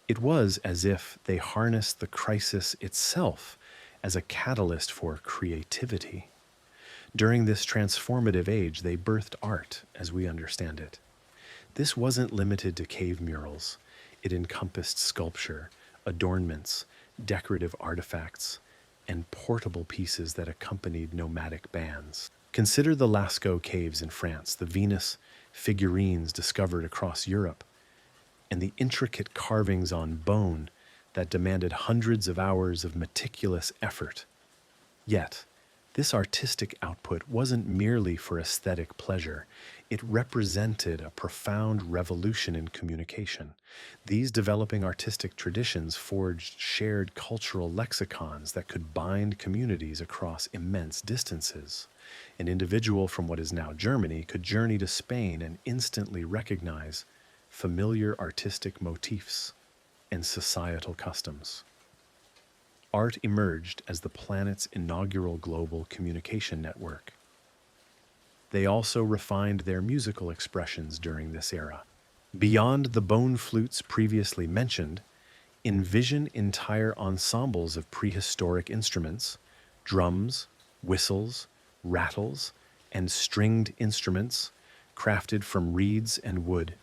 It was as if they harnessed the crisis itself as a catalyst for creativity. During this transformative age, they birthed art as we understand it. This wasn't limited to cave murals. It encompassed sculpture, adornments, decorative artifacts, and portable pieces that accompanied nomadic bands. Consider the Lascaux caves in France, the Venus figurines discovered across Europe, and the intricate carvings on bone that demanded hundreds of hours of meticulous effort. Yet, this artistic output wasn't merely for aesthetic pleasure. It represented a profound revolution in communication. These developing artistic traditions forged shared cultural lexicons that could bind communities across immense distances. An individual from what is now Germany could journey to Spain and instantly recognize familiar artistic motifs and societal customs. Art emerged as the planet's inaugural global communication network. They also refined their musical expressions during this era. Beyond the bone flutes previously mentioned, envision entire ensembles of prehistoric instruments, drums, whistles, rattles, and stringed instruments crafted from reeds and wood.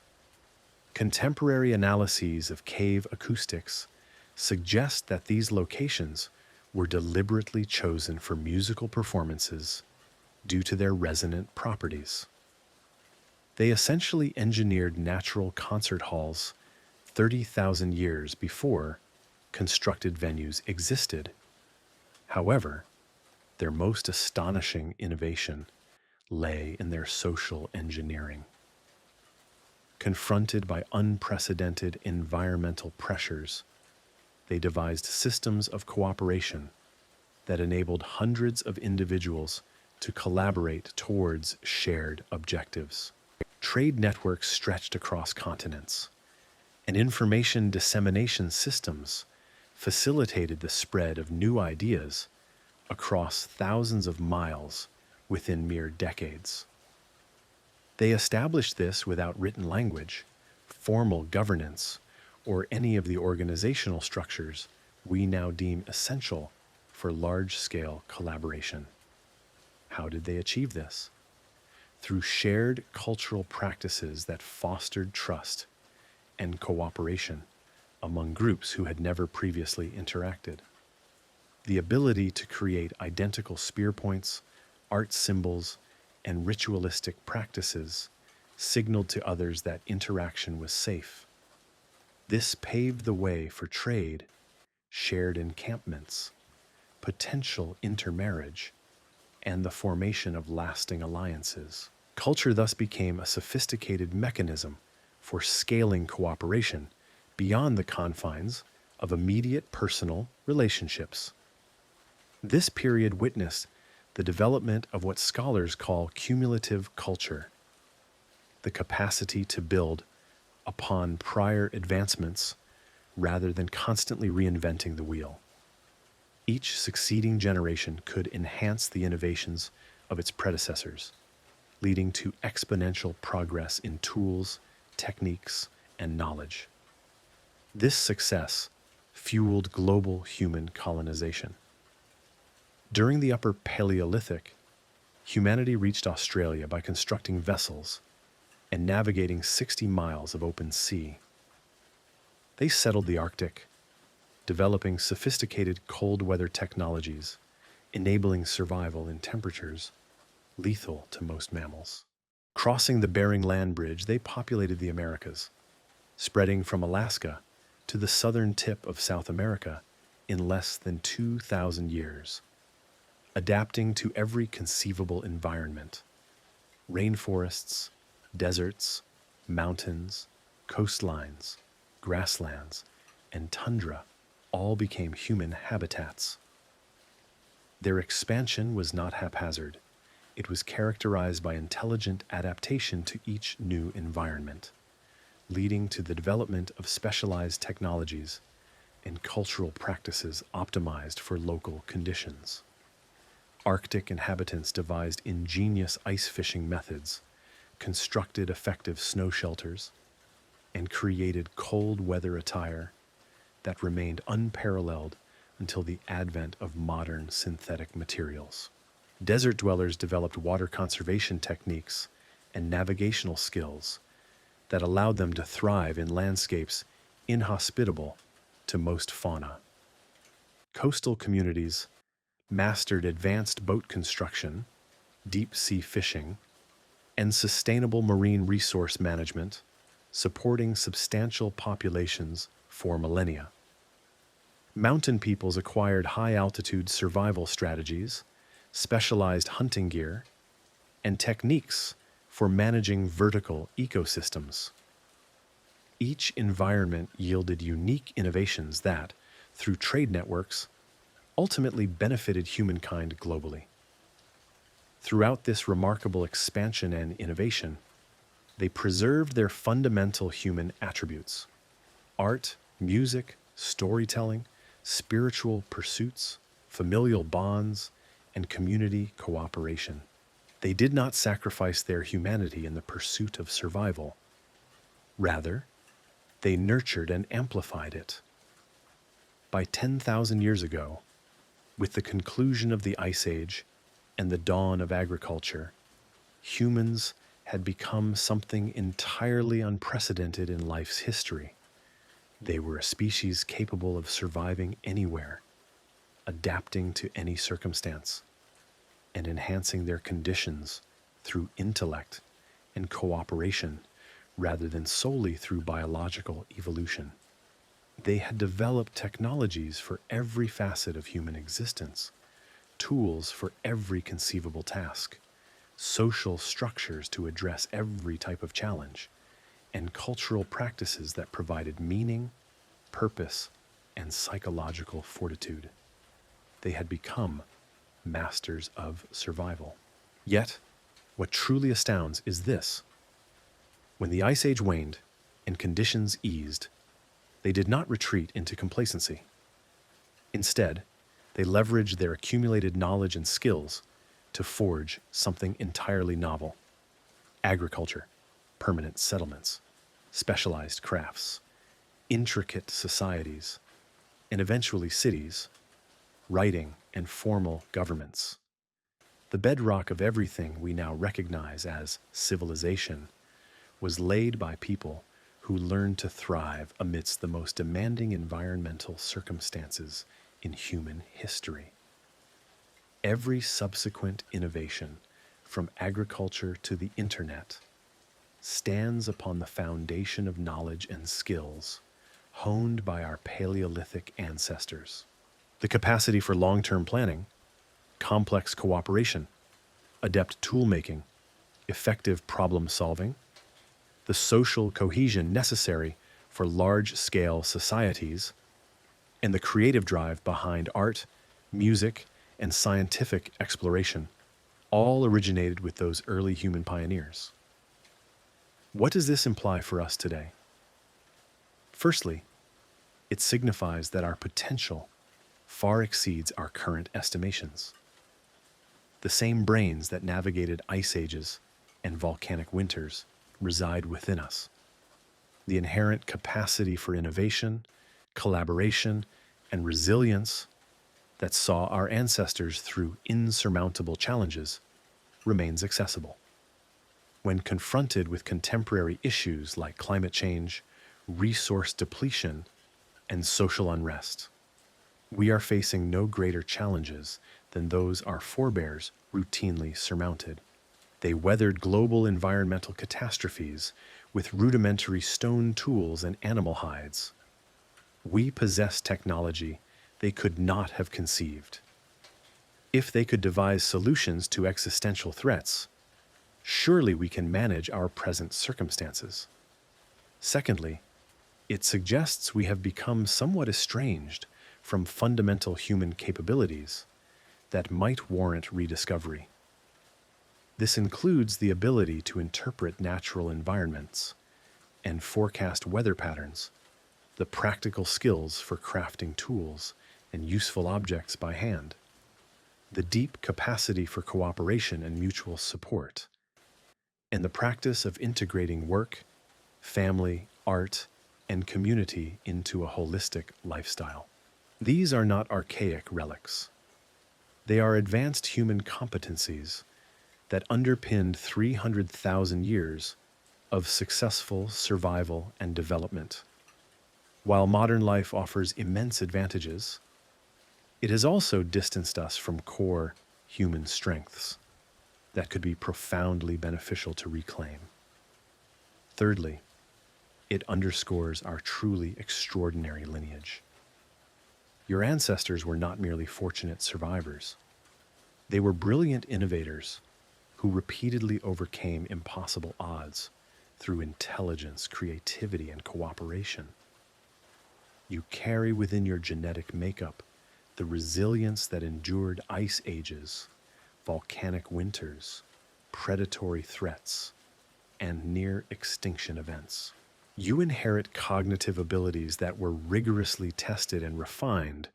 Contemporary analyses of cave acoustics suggest that these locations were deliberately chosen for musical performances due to their resonant properties. They essentially engineered natural concert halls 30,000 years before constructed venues existed. However, their most astonishing innovation lay in their social engineering. Confronted by unprecedented environmental pressures, they devised systems of cooperation that enabled hundreds of individuals to collaborate towards shared objectives. Trade networks stretched across continents, and information dissemination systems facilitated the spread of new ideas across thousands of miles within mere decades. They established this without written language, formal governance, or any of the organizational structures we now deem essential for large-scale collaboration. How did they achieve this? Through shared cultural practices that fostered trust and cooperation among groups who had never previously interacted. The ability to create identical spear points, art symbols, and ritualistic practices signaled to others that interaction was safe. This paved the way for trade, shared encampments, potential intermarriage, and the formation of lasting alliances. Culture thus became a sophisticated mechanism for scaling cooperation beyond the confines of immediate personal relationships. This period witnessed the development of what scholars call cumulative culture, the capacity to build upon prior advancements rather than constantly reinventing the wheel. Each succeeding generation could enhance the innovations of its predecessors, leading to exponential progress in tools, techniques, and knowledge. This success fueled global human colonization. During the Upper Paleolithic, humanity reached Australia by constructing vessels and navigating 60 miles of open sea. They settled the Arctic, developing sophisticated cold weather technologies, enabling survival in temperatures lethal to most mammals. Crossing the Bering Land Bridge, they populated the Americas, spreading from Alaska to the southern tip of South America in less than 2,000 years. adapting to every conceivable environment. Rainforests, deserts, mountains, coastlines, grasslands, and tundra all became human habitats. Their expansion was not haphazard. It was characterized by intelligent adaptation to each new environment, leading to the development of specialized technologies and cultural practices optimized for local conditions. Arctic inhabitants devised ingenious ice fishing methods, constructed effective snow shelters, and created cold weather attire that remained unparalleled until the advent of modern synthetic materials. Desert dwellers developed water conservation techniques and navigational skills that allowed them to thrive in landscapes inhospitable to most fauna. Coastal communities mastered advanced boat construction, deep-sea fishing, and sustainable marine resource management, supporting substantial populations for millennia. Mountain peoples acquired high-altitude survival strategies, specialized hunting gear, and techniques for managing vertical ecosystems. Each environment yielded unique innovations that, through trade networks, ultimately benefited humankind globally. Throughout this remarkable expansion and innovation, they preserved their fundamental human attributes: art, music, storytelling, spiritual pursuits, familial bonds, and community cooperation. They did not sacrifice their humanity in the pursuit of survival. Rather, they nurtured and amplified it. By 10,000 years ago, with the conclusion of the Ice Age and the dawn of agriculture, humans had become something entirely unprecedented in life's history. They were a species capable of surviving anywhere, adapting to any circumstance, and enhancing their conditions through intellect and cooperation rather than solely through biological evolution. They had developed technologies for every facet of human existence, tools for every conceivable task, social structures to address every type of challenge, and cultural practices that provided meaning, purpose, and psychological fortitude. They had become masters of survival. Yet, what truly astounds is this: when the Ice Age waned and conditions eased, they did not retreat into complacency. Instead, they leveraged their accumulated knowledge and skills to forge something entirely novel: agriculture, permanent settlements, specialized crafts, intricate societies, and eventually cities, writing, and formal governments. The bedrock of everything we now recognize as civilization was laid by people who learned to thrive amidst the most demanding environmental circumstances in human history. Every subsequent innovation, from agriculture to the internet, stands upon the foundation of knowledge and skills honed by our Paleolithic ancestors. The capacity for long-term planning, complex cooperation, adept tool-making, effective problem-solving, the social cohesion necessary for large-scale societies, and the creative drive behind art, music, and scientific exploration all originated with those early human pioneers. What does this imply for us today? Firstly, it signifies that our potential far exceeds our current estimations. The same brains that navigated ice ages and volcanic winters reside within us. The inherent capacity for innovation, collaboration, and resilience that saw our ancestors through insurmountable challenges remains accessible. When confronted with contemporary issues like climate change, resource depletion, and social unrest, we are facing no greater challenges than those our forebears routinely surmounted. They weathered global environmental catastrophes with rudimentary stone tools and animal hides. We possess technology they could not have conceived. If they could devise solutions to existential threats, surely we can manage our present circumstances. Secondly, it suggests we have become somewhat estranged from fundamental human capabilities that might warrant rediscovery. This includes the ability to interpret natural environments and forecast weather patterns, the practical skills for crafting tools and useful objects by hand, the deep capacity for cooperation and mutual support, and the practice of integrating work, family, art, and community into a holistic lifestyle. These are not archaic relics. They are advanced human competencies that underpinned 300,000 years of successful survival and development. While modern life offers immense advantages, it has also distanced us from core human strengths that could be profoundly beneficial to reclaim. Thirdly, it underscores our truly extraordinary lineage. Your ancestors were not merely fortunate survivors. They were brilliant innovators who repeatedly overcame impossible odds through intelligence, creativity, and cooperation. You carry within your genetic makeup the resilience that endured ice ages, volcanic winters, predatory threats, and near-extinction events. You inherit cognitive abilities that were rigorously tested and refined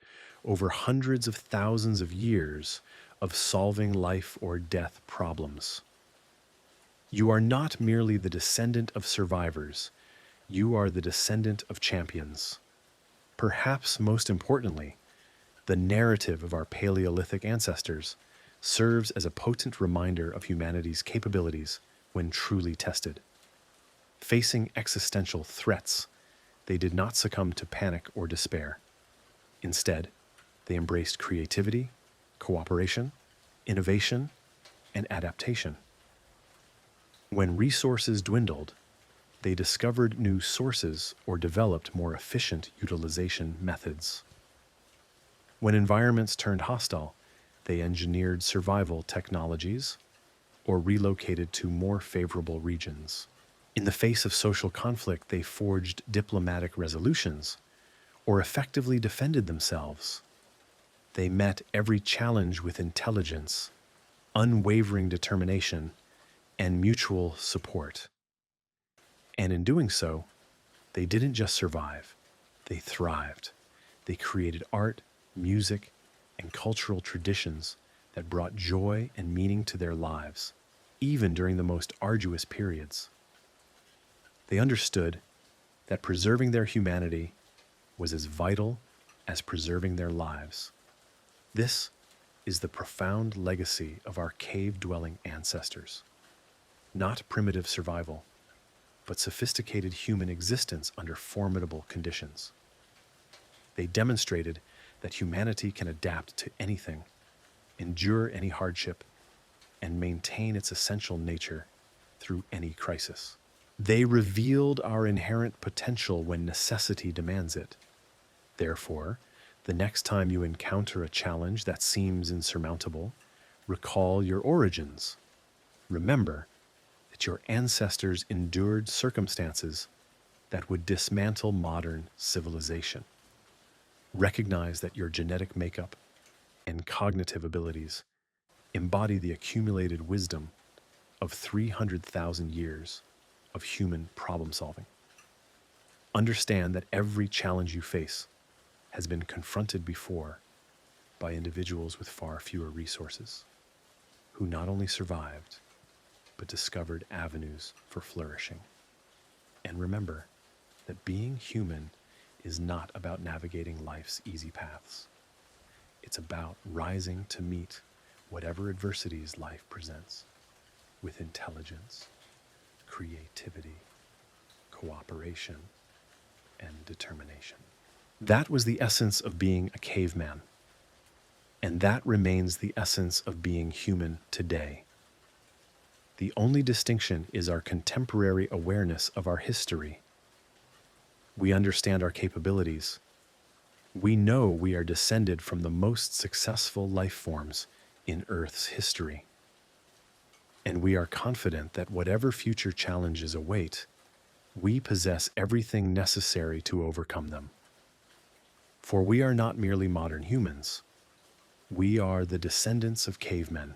over hundreds of thousands of years of solving life or death problems. You are not merely the descendant of survivors, you are the descendant of champions. Perhaps most importantly, the narrative of our Paleolithic ancestors serves as a potent reminder of humanity's capabilities when truly tested. Facing existential threats, they did not succumb to panic or despair. Instead, they embraced creativity, cooperation, innovation, and adaptation. When resources dwindled, they discovered new sources or developed more efficient utilization methods. When environments turned hostile, they engineered survival technologies or relocated to more favorable regions. In the face of social conflict, they forged diplomatic resolutions or effectively defended themselves. They met every challenge with intelligence, unwavering determination, and mutual support. And in doing so, they didn't just survive, they thrived. They created art, music, and cultural traditions that brought joy and meaning to their lives, even during the most arduous periods. They understood that preserving their humanity was as vital as preserving their lives. This is the profound legacy of our cave-dwelling ancestors. Not primitive survival, but sophisticated human existence under formidable conditions. They demonstrated that humanity can adapt to anything, endure any hardship, and maintain its essential nature through any crisis. They revealed our inherent potential when necessity demands it. Therefore, the next time you encounter a challenge that seems insurmountable, recall your origins. Remember that your ancestors endured circumstances that would dismantle modern civilization. Recognize that your genetic makeup and cognitive abilities embody the accumulated wisdom of 300,000 years of human problem solving. Understand that every challenge you face has been confronted before by individuals with far fewer resources, who not only survived, but discovered avenues for flourishing. And remember that being human is not about navigating life's easy paths. It's about rising to meet whatever adversities life presents with intelligence, creativity, cooperation, and determination. That was the essence of being a caveman, and that remains the essence of being human today. The only distinction is our contemporary awareness of our history. We understand our capabilities. We know we are descended from the most successful life forms in Earth's history. And we are confident that whatever future challenges await, we possess everything necessary to overcome them. For we are not merely modern humans. We are the descendants of cavemen,